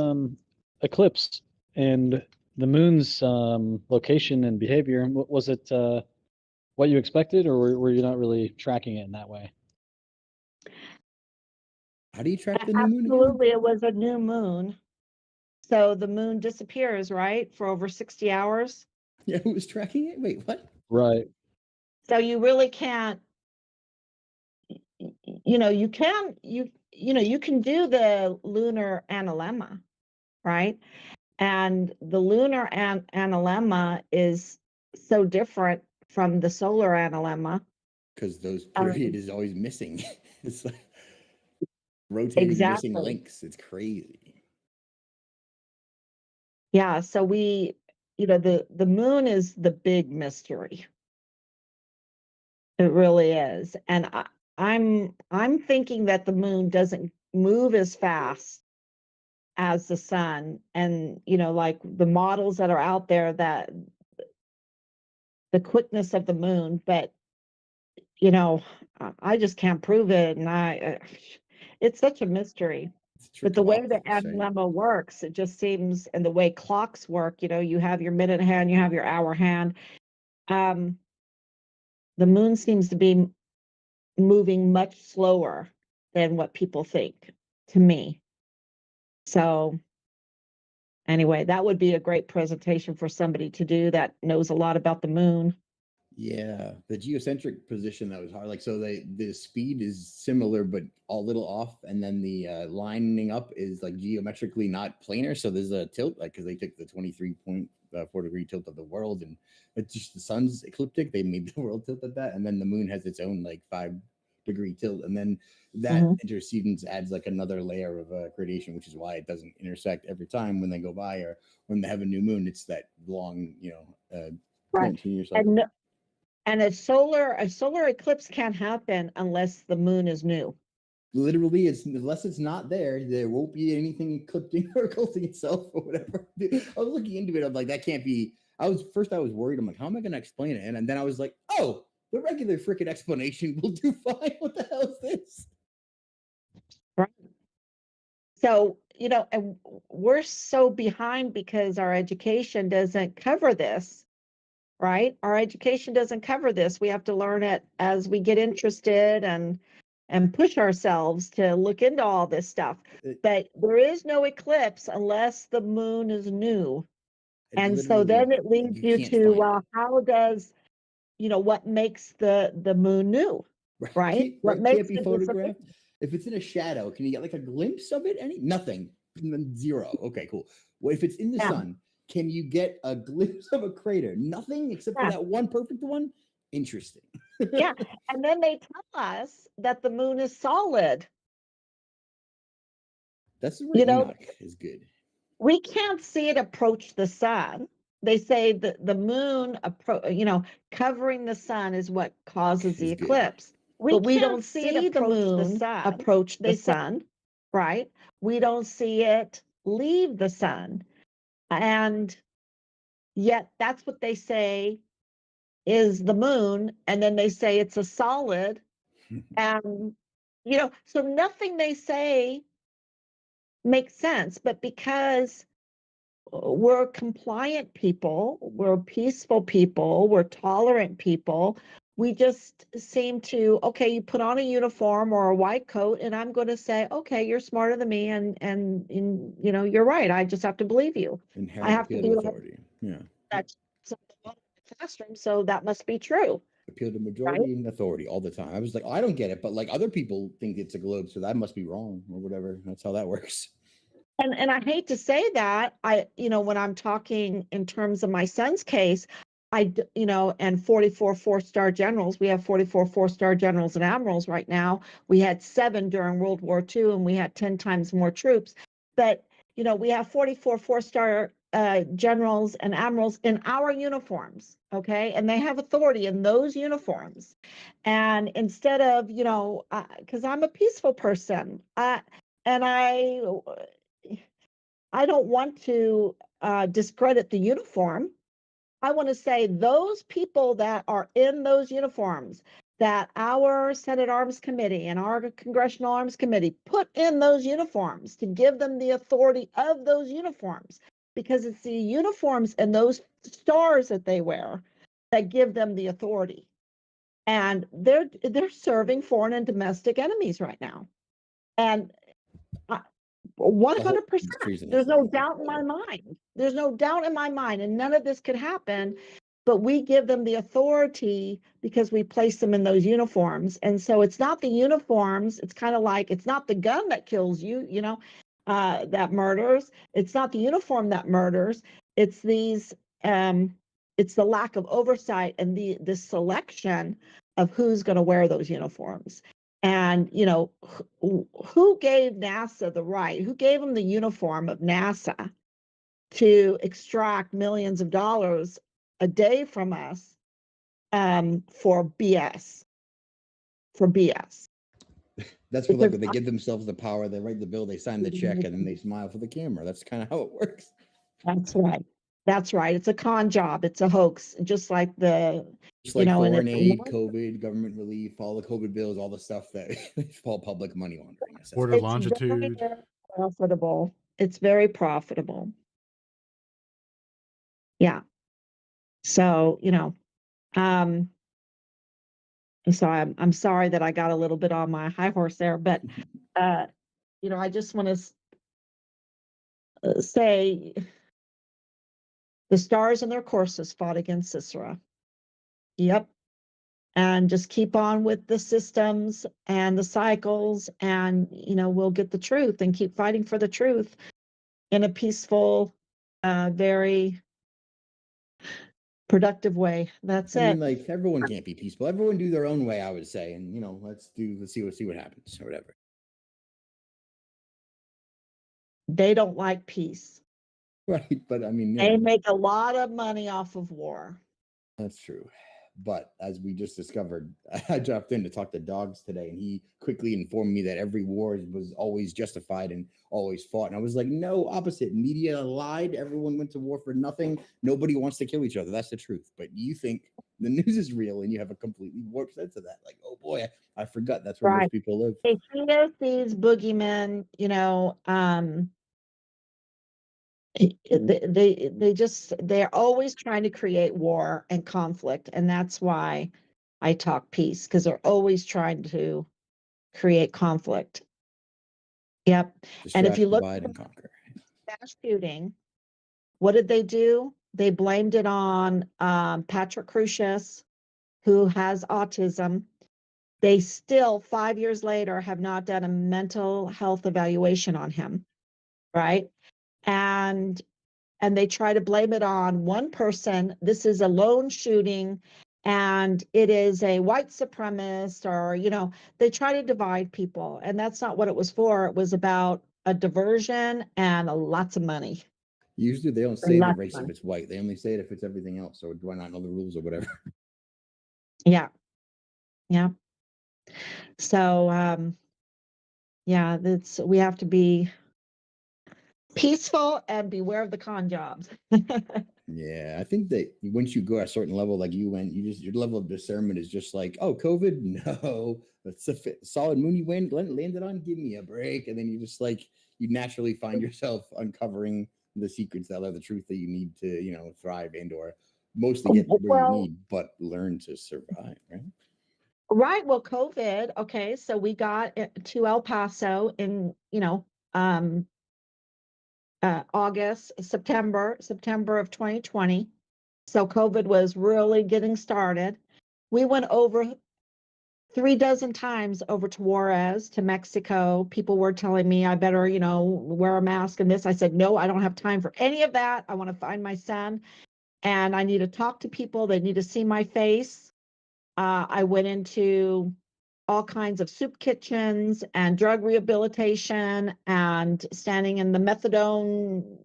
eclipse and the moon's location and behavior, was it what you expected, or were you not really tracking it in that way? How do you track the new moon again? Absolutely, it was a new moon. So the moon disappears, right, for over 60 hours. Yeah, who was tracking it? Wait, what? Right. So you really can't, you know, you can do the lunar analemma, right? And the lunar analemma is so different from the solar analemma. Because those period is always missing. It's like rotating Exactly. missing links. It's crazy. Yeah, so we, the moon is the big mystery. It really is. And I'm thinking that the moon doesn't move as fast as the sun. And, like the models that are out there, that the quickness of the moon, but I just can't prove it. And it's such a mystery. It's a But trick the of way the optics, right? analemma works, it just seems, and the way clocks work, you have your minute hand, you have your hour hand. The moon seems to be moving much slower than what people think, to me. So anyway, that would be a great presentation for somebody to do that knows a lot about the moon. Yeah, the geocentric position that was hard. Like, so the speed is similar but a little off, and then the lining up is like geometrically not planar. So there's a tilt, like because they took the 23.4-degree tilt of the world, and it's just the sun's ecliptic. They made the world tilt at that, and then the moon has its own like 5-degree tilt, and then that intercedence adds like another layer of gradation, which is why it doesn't intersect every time when they go by or when they have a new moon. It's that long, Right. 19-year cycle. And a solar eclipse can't happen unless the moon is new. Literally, unless it's not there, there won't be anything eclipsing or occulting itself or whatever. Dude, I was looking into it. I'm like, that can't be. I was worried. I'm like, how am I going to explain it? And then I was like, oh, the regular freaking explanation will do fine. What the hell is this? Right. So, and we're so behind because our education doesn't cover this, right? Our education doesn't cover this. We have to learn it as we get interested and push ourselves to look into all this stuff. But there is no eclipse unless the moon is new. And so then it leads you to, well, how does, what makes the moon new, right? What makes can't be photographed? If it's in a shadow, can you get like a glimpse of it? Nothing. Zero. Okay, cool. Well, if it's in the sun, can you get a glimpse of a crater? Nothing except for that one perfect one? Interesting. Yeah. And then they tell us that the moon is solid. That's where Enoch is good. We can't see it approach the sun. They say that the moon, covering the sun is what causes the eclipse. But we don't see the moon approach the sun, right? We don't see it leave the sun. And yet that's what they say is the moon. And then they say it's a solid. And, so nothing they say makes sense. But because we're compliant people, we're peaceful people, we're tolerant people, we just seem to, okay, you put on a uniform or a white coat, and I'm going to say, okay, you're smarter than me, and you know, you're right. I just have to believe you. Inherent I have to appeal be to like authority. Yeah. that classroom, so that must be true. Appeal to majority and authority all the time. I was like, oh, I don't get it, but like other people think it's a globe, so that must be wrong or whatever. That's how that works. And I hate to say that, you know, when I'm talking in terms of my son's case, you know, and 44 4-star generals, we have 44 4-star generals and admirals right now. We had 7 during World War II, and we had 10 times more troops. But, you know, we have 44 4-star generals and admirals in our uniforms, okay? And they have authority in those uniforms. And instead of, you know, because I'm a peaceful person, and I don't want to discredit the uniform. I want to say those people that are in those uniforms, that our Senate Arms Committee and our Congressional Arms Committee put in those uniforms to give them the authority of those uniforms, because it's the uniforms and those stars that they wear that give them the authority. And they're serving foreign and domestic enemies right now. And 100%. There's no doubt in my mind. There's no doubt in my mind, and none of this could happen. But we give them the authority because we place them in those uniforms. And so it's not the uniforms. It's kind of like, it's not the gun that kills you, you know, that murders. It's not the uniform that murders. It's these, it's the lack of oversight and the selection of who's going to wear those uniforms. And, you know, who gave NASA the right? Who gave them the uniform of NASA to extract millions of dollars a day from us for BS? For BS. That's what, like, they give themselves the power. They write the bill, they sign the check, and then they smile for the camera. That's kind of how it works. That's right. That's right. It's a con job. It's a hoax, just like the, Just like you know, and foreign it's aid, COVID, government relief, all the COVID bills, all the stuff that it's all public money laundering. Order it's longitude. very profitable. It's very profitable. Yeah. So, you know, so I'm sorry that I got a little bit on my high horse there, but you know, I just want to say the stars in their courses fought against Sisera. Yep. And just keep on with the systems and the cycles, and you know, we'll get the truth, and keep fighting for the truth in a peaceful, very productive way. That's I it. mean, like, everyone can't be peaceful. Everyone do their own way, I would say, and you know, let's see what happens or whatever. They don't like peace. Right, but I mean, they make a lot of money off of war. That's true. But as we just discovered, I dropped in to talk to Dogs today, and he quickly informed me that every war was always justified and always fought. And I was like, no, opposite. Media lied. Everyone went to war for nothing. Nobody wants to kill each other. That's the truth. But you think the news is real, and you have a completely warped sense of that. Like, oh boy, I forgot that's where most people live. They see us, these boogeymen, you know, they're always trying to create war and conflict, and that's why I talk peace, because they're always trying to create conflict. Yep. And if you look at the mass shooting, what did they do? They blamed it on Patrick Crucius, who has autism. They still 5 years later have not done a mental health evaluation on him, right? And they try to blame it on one person. This is a lone shooting, and it is a white supremacist, or, you know, they try to divide people, and that's not what it was for. It was about a diversion and lots of money. Usually they don't say the race if it's white. They only say it if it's everything else. So do I not know the rules or whatever? Yeah. Yeah. So, yeah, we have to be peaceful and beware of the con jobs. Yeah, I think that once you go at a certain level, like you went, your level of discernment is just like, oh, COVID, no, that's a solid moon you landed on. Give me a break, and then you just like you naturally find yourself uncovering the secrets that are the truth that you need to, you know, thrive and or mostly get where Well, you need, but learn to survive, right? right. Well, COVID. Okay. So we got to El Paso in, September of 2020. So COVID was really getting started. We went over 3 dozen times over to Juarez, to Mexico. People were telling me I better, wear a mask and this. I said, no, I don't have time for any of that. I want to find my son and I need to talk to people. They need to see my face. I went into all kinds of soup kitchens and drug rehabilitation and standing in the methadone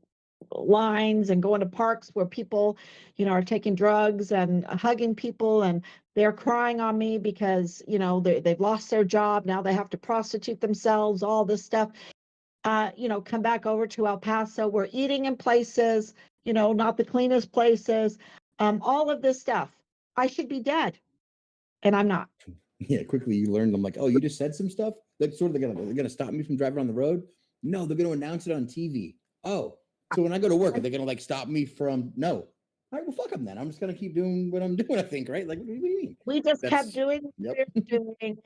lines and going to parks where people, are taking drugs and hugging people and they're crying on me because, they've lost their job. Now they have to prostitute themselves, all this stuff. Come back over to El Paso. We're eating in places, not the cleanest places. All of this stuff. I should be dead. And I'm not. Yeah, quickly you learned. I'm like, oh, you just said some stuff. That's sort of they're gonna stop me from driving on the road. No, they're gonna announce it on TV. Oh, so when I go to work, are they gonna like stop me from? No. All right, well, fuck them then. I'm just gonna keep doing what I'm doing. I think, right? Like, what do you mean? We just kept doing what Yep. we were doing.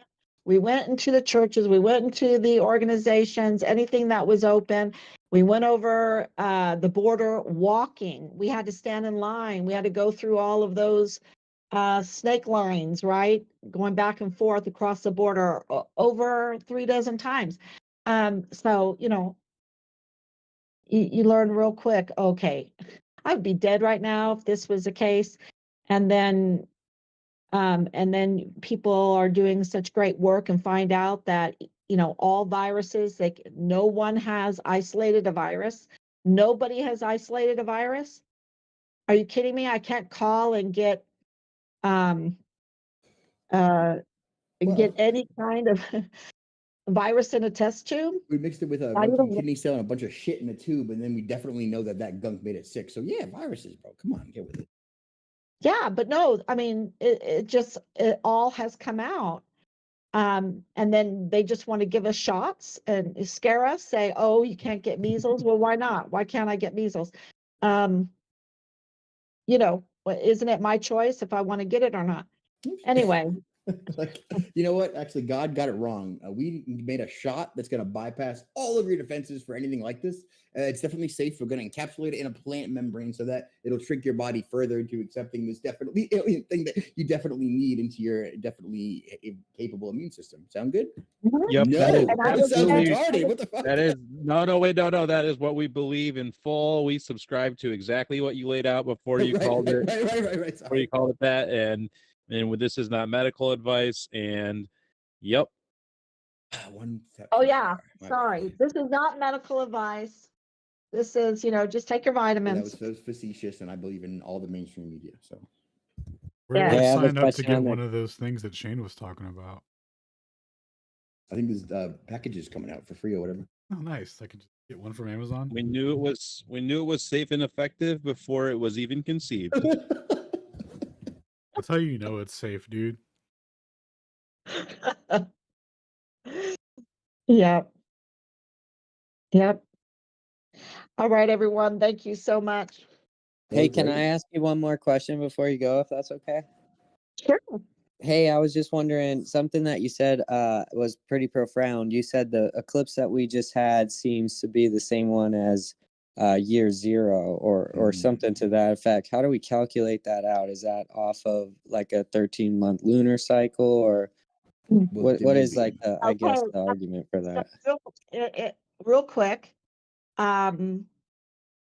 We went into the churches, we went into the organizations, anything that was open. We went over the border walking. We had to stand in line. We had to go through all of those snake lines, right? Going back and forth across the border over 3 dozen times. So, you learn real quick, okay, I'd be dead right now if this was the case. And then people are doing such great work and find out that, all viruses, no one has isolated a virus. Nobody has isolated a virus. Are you kidding me? I can't call and get get any kind of virus in a test tube. We mixed it with a monkey kidney cell and a bunch of shit in a tube, and then we definitely know that gunk made it sick. So yeah, viruses, bro. Come on, get with it. Yeah, but no, I mean, it all has come out. And then they just want to give us shots and scare us, say, oh, you can't get measles. Well, why not? Why can't I get measles? Isn't it my choice if I want to get it or not? Anyway. Like, you know what? Actually, God got it wrong. We made a shot that's going to bypass all of your defenses for anything like this. It's definitely safe. We're going to encapsulate it in a plant membrane so that it'll trick your body further into accepting this definitely alien thing that you definitely need into your definitely capable immune system. Sound good? Yep. No, that sounds retarded. What the fuck? That is wait, no. That is what we believe in full. We subscribe to exactly what you laid out before you called it. Right. Before you called it that, and this is not medical advice. And yep. Oh yeah, sorry. This is not medical advice. This is, just take your vitamins. That was facetious, and I believe in all the mainstream media. So where do I sign up to get one of those things that Shane was talking about? I think there's packages coming out for free or whatever. Oh, nice! I could just get one from Amazon. We knew it was safe and effective before it was even conceived. That's how you know it's safe, dude. Yep. All right, everyone. Thank you so much. Hey, can I ask you one more question before you go, if that's okay? Sure. Hey, I was just wondering, something that you said was pretty profound. You said the eclipse that we just had seems to be the same one as year 0 or something to that effect. How do we calculate that out? Is that off of like a 13-month lunar cycle, or what is like the, I guess, the argument for that? Real quick,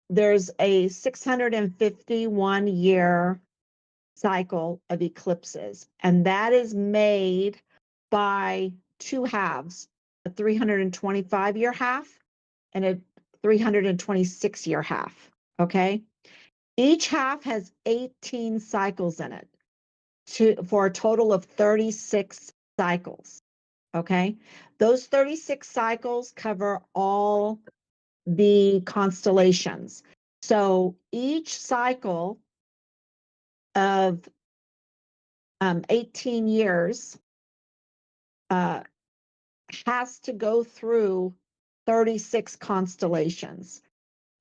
there's a 651 year cycle of eclipses, and that is made by 2 halves, a 325 year half and a 326 year half. Okay, each half has 18 cycles in it for a total of 36 cycles. Okay, those 36 cycles cover all the constellations. So each cycle of 18 years has to go through 36 constellations.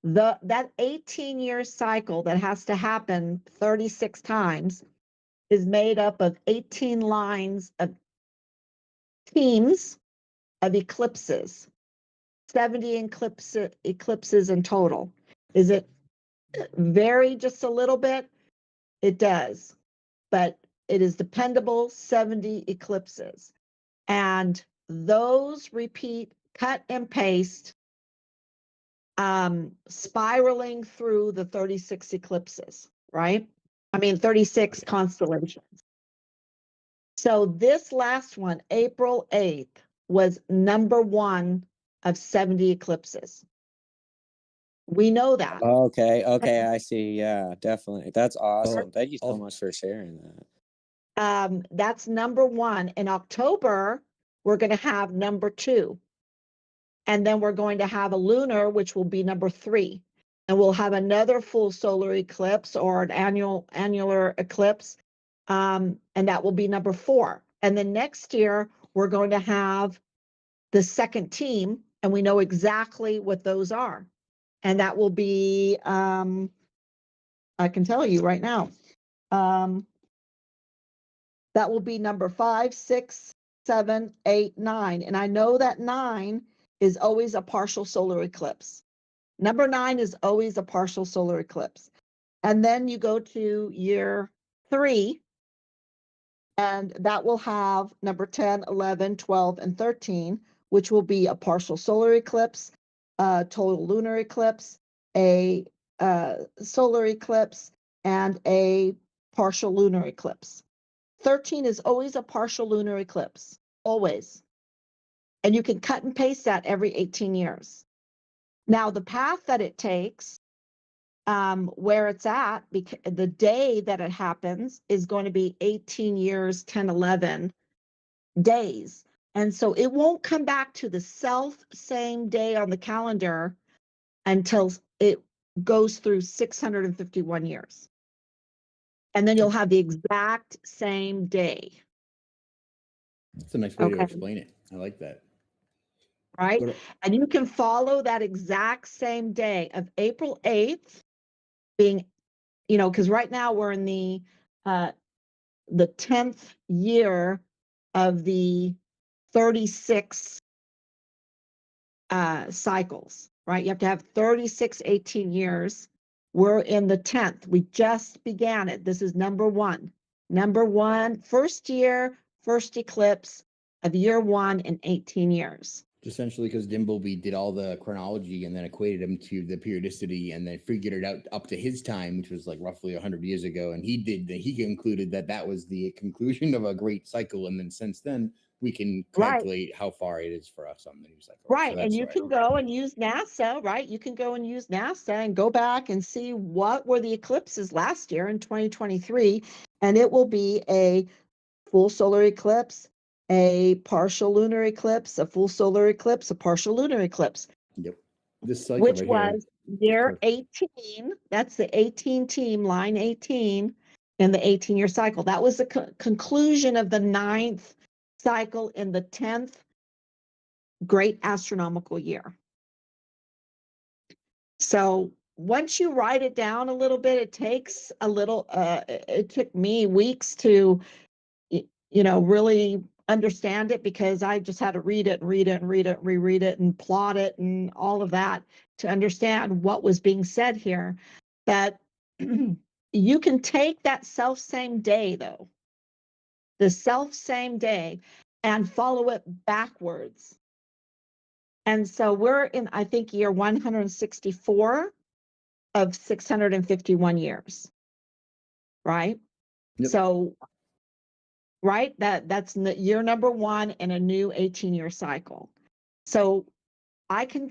That 18-year cycle that has to happen 36 times is made up of 18 lines of teams of eclipses, 70 eclipses in total. Is it vary just a little bit? It does, but it is dependable 70 eclipses. And those repeat, cut and paste, spiraling through the 36 eclipses, right? I mean, 36 constellations. So this last one, April 8th, was number 1 of 70 eclipses. We know that. Okay, I see. Yeah, definitely. That's awesome. Thank you so oh. much for sharing that. That's number 1. In October, we're going to have number 2. And then we're going to have a lunar, which will be number 3. And we'll have another full solar eclipse or an annular eclipse. And that will be number 4. And then next year, we're going to have the second team, and we know exactly what those are. And that will be, I can tell you right now, that will be number 5, 6, 7, 8, 9. And I know that 9 is always a partial solar eclipse. Number 9 is always a partial solar eclipse. And then you go to year 3, and that will have number 10, 11, 12, and 13, which will be a partial solar eclipse, a total lunar eclipse, a solar eclipse, and a partial lunar eclipse. 13 is always a partial lunar eclipse, always. And you can cut and paste that every 18 years. Now, the path that it takes, where it's at, because the day that it happens is going to be 18 years, 10, 11 days. And so it won't come back to the same day on the calendar until it goes through 651 years. And then you'll have the exact same day. That's a nice way to explain it. I like that. Right? And you can follow that exact same day of April 8th being, because right now we're in the 10th year of the 36 cycles, right? You have to have 36 18 years. We're in the 10th. We just began it. This is number 1. Number 1, first year, first eclipse of year 1 in 18 years. Essentially, because Dimbleby did all the chronology and then equated them to the periodicity and then figured it out up to his time, which was like roughly 100 years ago. And he concluded that was the conclusion of a great cycle. And then since then, we can calculate how far it is for us on the new cycle. Right. So and you can go and use NASA, right? You can go and use NASA and go back and see what were the eclipses last year in 2023. And it will be a full solar eclipse, a partial lunar eclipse, a full solar eclipse, a partial lunar eclipse. Yep. This cycle which was year 18. That's the 18 team, line 18 in the 18-year cycle. That was the conclusion of the 9th cycle in the 10th great astronomical year. So once you write it down a little bit, it takes a little, it took me weeks to, really understand it, because I just had to read it, reread it, and plot it and all of that to understand what was being said here. But you can take that same day, though, the same day, and follow it backwards. And so we're in, I think, year 164 of 651 years, right? Yep. So, right, that's year number 1 in a new 18-year cycle. So I can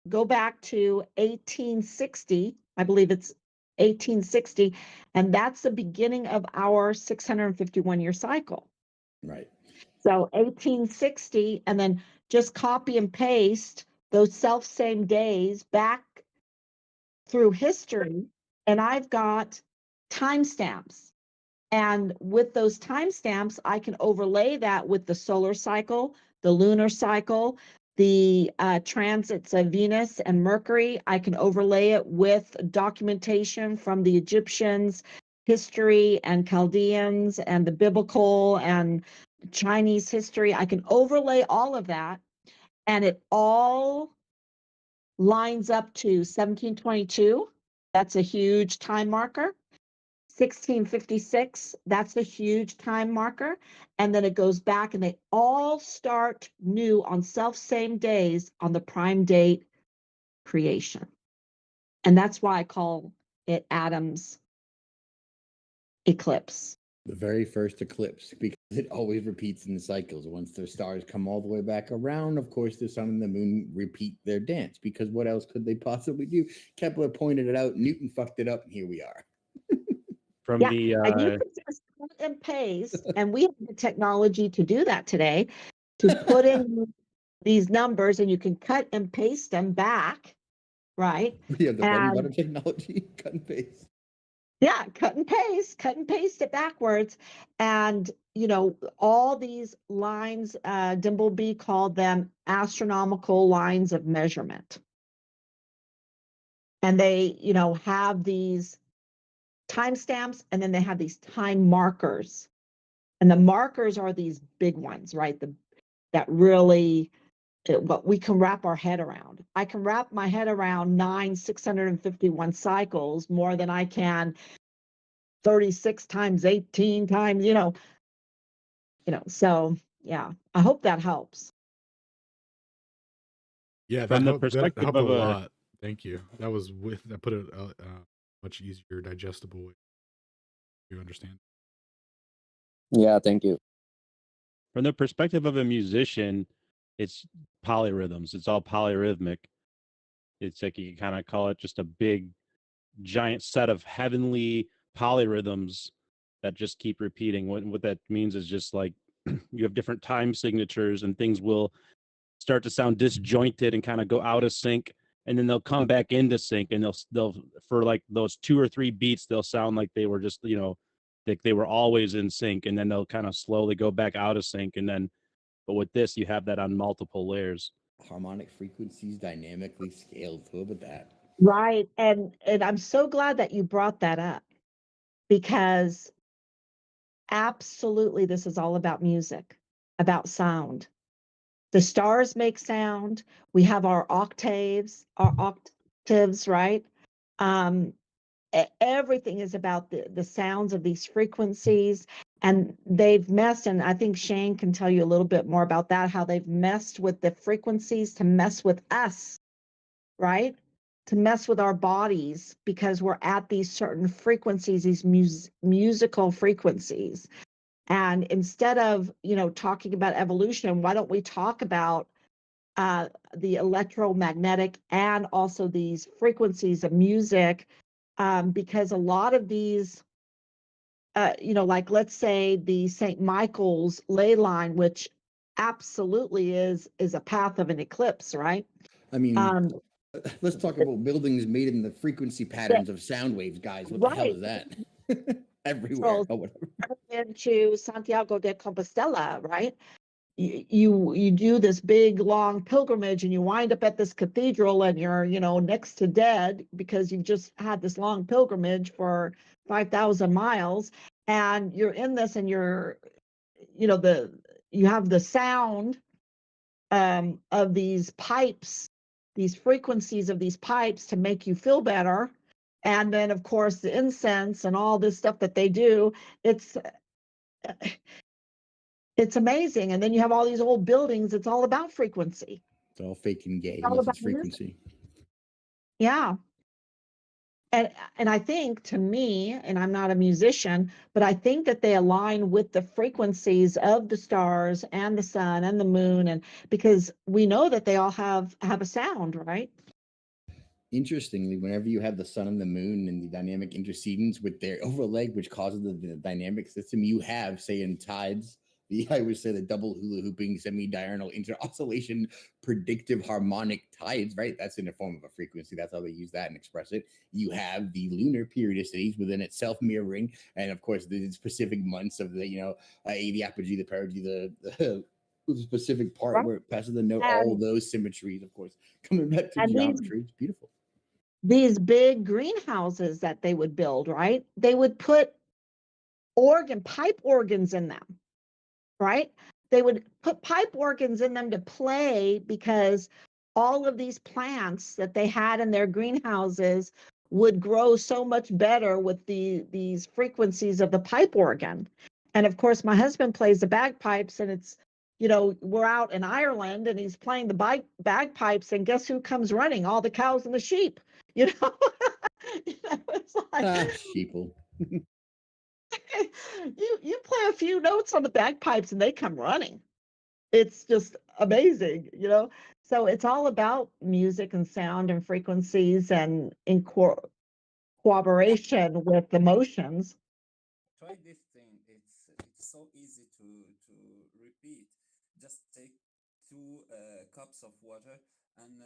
go back to 1860, I believe it's 1860, and that's the beginning of our 651-year cycle. Right. So 1860, and then just copy and paste those same days back through history, and I've got timestamps. And with those timestamps, I can overlay that with the solar cycle, the lunar cycle, the transits of Venus and Mercury. I can overlay it with documentation from the Egyptians, history, and Chaldeans, and the biblical and Chinese history. I can overlay all of that, and it all lines up to 1722. That's a huge time marker. 1656, that's a huge time marker. And then it goes back and they all start new on self-same days on the prime date creation. And that's why I call it Adam's eclipse. The very first eclipse, because it always repeats in the cycles. Once the stars come all the way back around, of course, the sun and the moon repeat their dance, because what else could they possibly do? Kepler pointed it out, Newton fucked it up, and here we are. From and you can just cut and paste, and we have the technology to do that today, to put in these numbers, and you can cut and paste them back, right? We have the bread and butter technology, cut and paste. Yeah, cut and paste it backwards. And, you know, all these lines, Dimbleby called them astronomical lines of measurement. And they, you know, have these timestamps, and then they have these time markers. And the markers are these big ones, right? That really, what we can wrap our head around. I can wrap my head around 651 cycles more than I can 36 times 18 times, you know, so yeah, I hope that helps. Yeah, From the that perspective helped a of a lot. Thank you. That put it much easier, digestible way to understand. Yeah, thank you. From the perspective of a musician, it's polyrhythms. It's all polyrhythmic. It's like you can kind of call it just a big, giant set of heavenly polyrhythms that just keep repeating. What that means is just like you have different time signatures, and things will start to sound disjointed and kind of go out of sync, and then they'll come back into sync, and they'll for like those 2 or 3 beats, they'll sound like they were just, you know, like they were always in sync, and then they'll kind of slowly go back out of sync, and then, but with this, you have that on multiple layers. Harmonic frequencies dynamically scaled. Who about that? Right. And I'm so glad that you brought that up, because absolutely this is all about music, about sound. The stars make sound. We have our octaves, right? Everything is about the sounds of these frequencies, and they've messed, and I think Shane can tell you a little bit more about that, how they've messed with the frequencies to mess with us, right? To mess with our bodies, because we're at these certain frequencies, these musical frequencies. And instead of, you know, talking about evolution, why don't we talk about the electromagnetic and also these frequencies of music? Because a lot of these, you know, like let's say the St. Michael's ley line, which absolutely is a path of an eclipse, right? I mean, let's talk about buildings made in the frequency patterns of sound waves, guys. What the hell is that? Everywhere. Oh, whatever. Into Santiago de Compostela, right? You do this big long pilgrimage, and you wind up at this cathedral, and you're, you know, next to dead because you've just had this long pilgrimage for 5,000 miles, and you're in this, and you're, you know, you have the sound of these pipes, these frequencies of these pipes to make you feel better. And then of course the incense and all this stuff that they do, it's amazing. And then you have all these old buildings. It's all about frequency. It's all fake and gay. It's all Unless about it's frequency. music. Yeah. And I think, to me, and I'm not a musician, but I think that they align with the frequencies of the stars and the sun and the moon, and because we know that they all have a sound, right? Interestingly, whenever you have the sun and the moon and the dynamic intercedence with their overlay, which causes the dynamic system, you have, say, in tides, I would say the double hula hooping, semi-diurnal inter-oscillation predictive harmonic tides, right? That's in the form of a frequency. That's how they use that and express it. You have the lunar periodicities within itself mirroring, and of course the specific months of the, you know, the apogee, the perigee, the the specific part Right. where it passes the note, all And those symmetries, of course, coming back to and geometry. It's beautiful. these big greenhouses that they would build, right? They would put pipe organs in them, right? They would put pipe organs in them to play because all of these plants that they had in their greenhouses would grow so much better with these frequencies of the pipe organ. And of course, my husband plays the bagpipes, and it's, we're out in Ireland and he's playing the bagpipes, and guess who comes running? All the cows and the sheep, it's like, Sheeple. you play a few notes on the bagpipes and they come running. It's just amazing, So it's all about music and sound and frequencies and in cooperation with emotions. Try this thing. It's so easy to repeat. Just take 2 cups of water and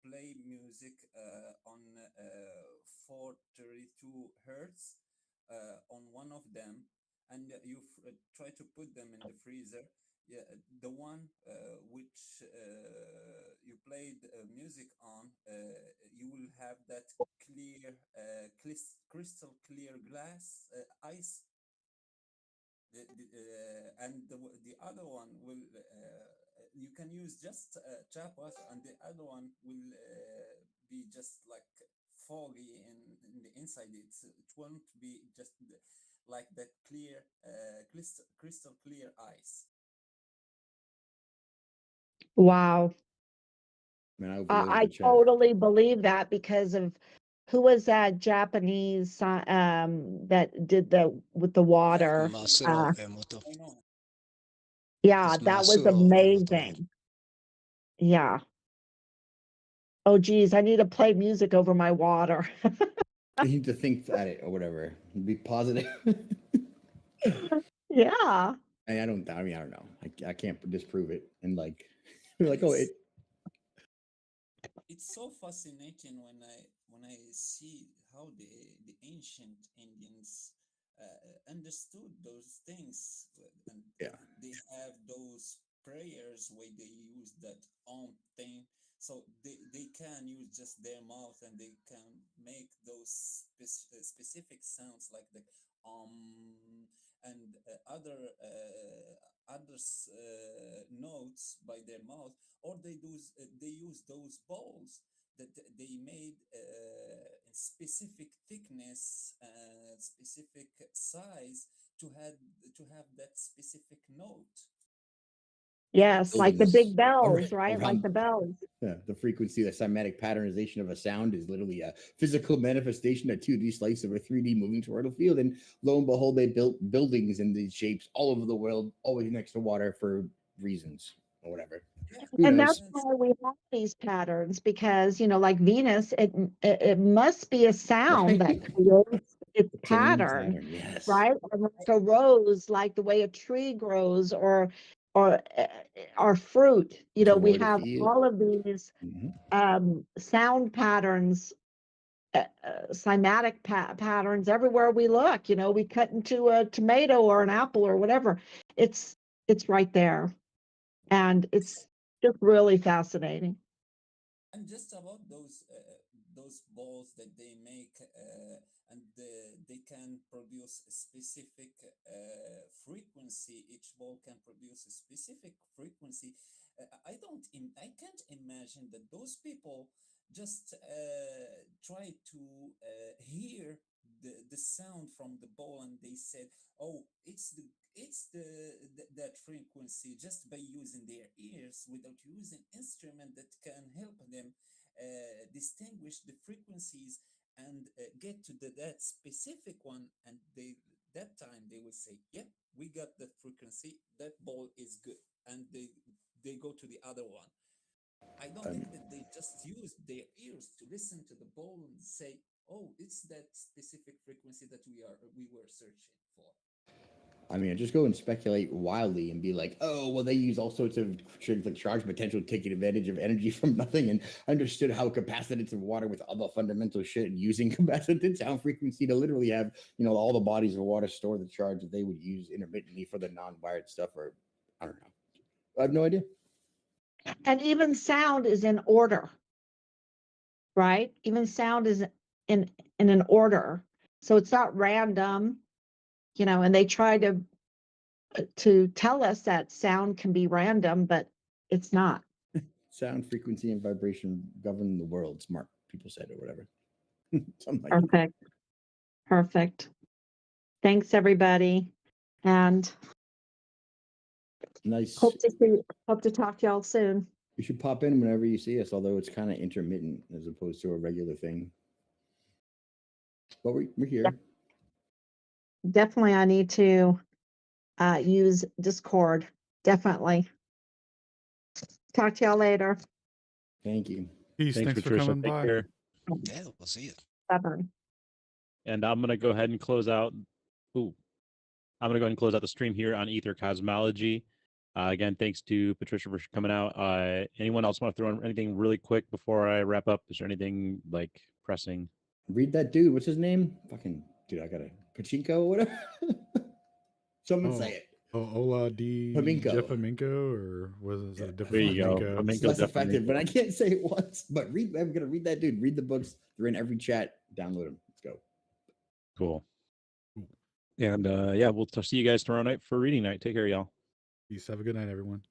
play music on 432 hertz on one of them, and you try to put them in the freezer. Yeah, the one which you played music on, you will have that clear, crystal clear glass ice. And the other one will you can use just tap water, and the other one will be just like foggy in the inside. It won't be just like that clear crystal clear ice. Wow. Man, I overloaded I the chat. totally believe that because of who was that Japanese that did with the water. Masuro Emoto. Yeah, It's that was Masuro Emoto. amazing. Yeah. Oh, geez, I need to play music over my water. You need to think at it or whatever. Be positive. Yeah. I don't know. I can't disprove it. And like, you're like, oh, It's so fascinating when I see how the ancient Indians understood those things, and yeah, they have those prayers where they use that thing, so they can use just their mouth, and they can make those specific sounds like the and other notes by their mouth, or they use those balls that they made in specific thickness, specific size to have that specific note. Yes, like the big buildings bells, right? Like the bells. Yeah, the frequency, the cymatic patternization of a sound is literally a physical manifestation, a 2D slice of a 3D moving toroidal field. And lo and behold, they built buildings in these shapes all over the world, always next to water for reasons or whatever. And that's why we have these patterns, because like Venus, it must be a sound that creates its pattern, yes, right? Or like a rose, like the way a tree grows, or fruit. We have all of these sound patterns, cymatic patterns everywhere we look. We cut into a tomato or an apple or whatever. It's right there, and it's just really fascinating. And just about those balls that they make, and they can produce a specific frequency. Each ball can produce a specific frequency. I can't imagine that those people just try to hear the sound from the ball, and they said, oh, that frequency, just by using their ears without using instrument that can help them distinguish the frequencies and get to that specific one. And that time they will say, yeah, we got that frequency, that ball is good, and they go to the other one. I don't think that they just use their ears to listen to the ball and say, oh, it's that specific frequency that we were searching for. I mean, I just go and speculate wildly and be like, oh, well, they use all sorts of charge potential to take advantage of energy from nothing, and understood how capacitance of water with other fundamental shit, and using capacitance sound frequency to literally have, all the bodies of water store the charge that they would use intermittently for the non-wired stuff, or I don't know. I have no idea. And even sound is in order, right? Even sound is in an order. So it's not random, and they try to tell us that sound can be random, but it's not. Sound, frequency, and vibration govern the world. Smart people said, or whatever. Something like that. Perfect. Perfect. Thanks, everybody. And Nice. hope to talk to y'all soon. You should pop in whenever you see us, although it's kind of intermittent as opposed to a regular thing. But we're here. Definitely, I need to use Discord. Definitely. Talk to y'all later. Thank you. Peace. Thanks for Patricia. coming Take by. care. Yeah, we'll see you. Bye-bye. And I'm gonna go ahead and close out. I'm gonna go ahead and close out the stream here on Aether Cosmology. Again, thanks to Patricia for coming out. Anyone else want to throw in anything really quick before I wrap up? Is there anything like pressing? Read that dude. What's his name? Fucking dude. I got a Pachinko or whatever. Someone say it. Oh, Ola D. Flamingo. Jeffaminko, or was it a different There you go. Flamenco? It's less effective, but I can't say it once. But I'm gonna read that dude. Read the books. They're in every chat. Download them. Let's go. Cool. And yeah, we'll see you guys tomorrow night for reading night. Take care, y'all. Peace. Have a good night, everyone.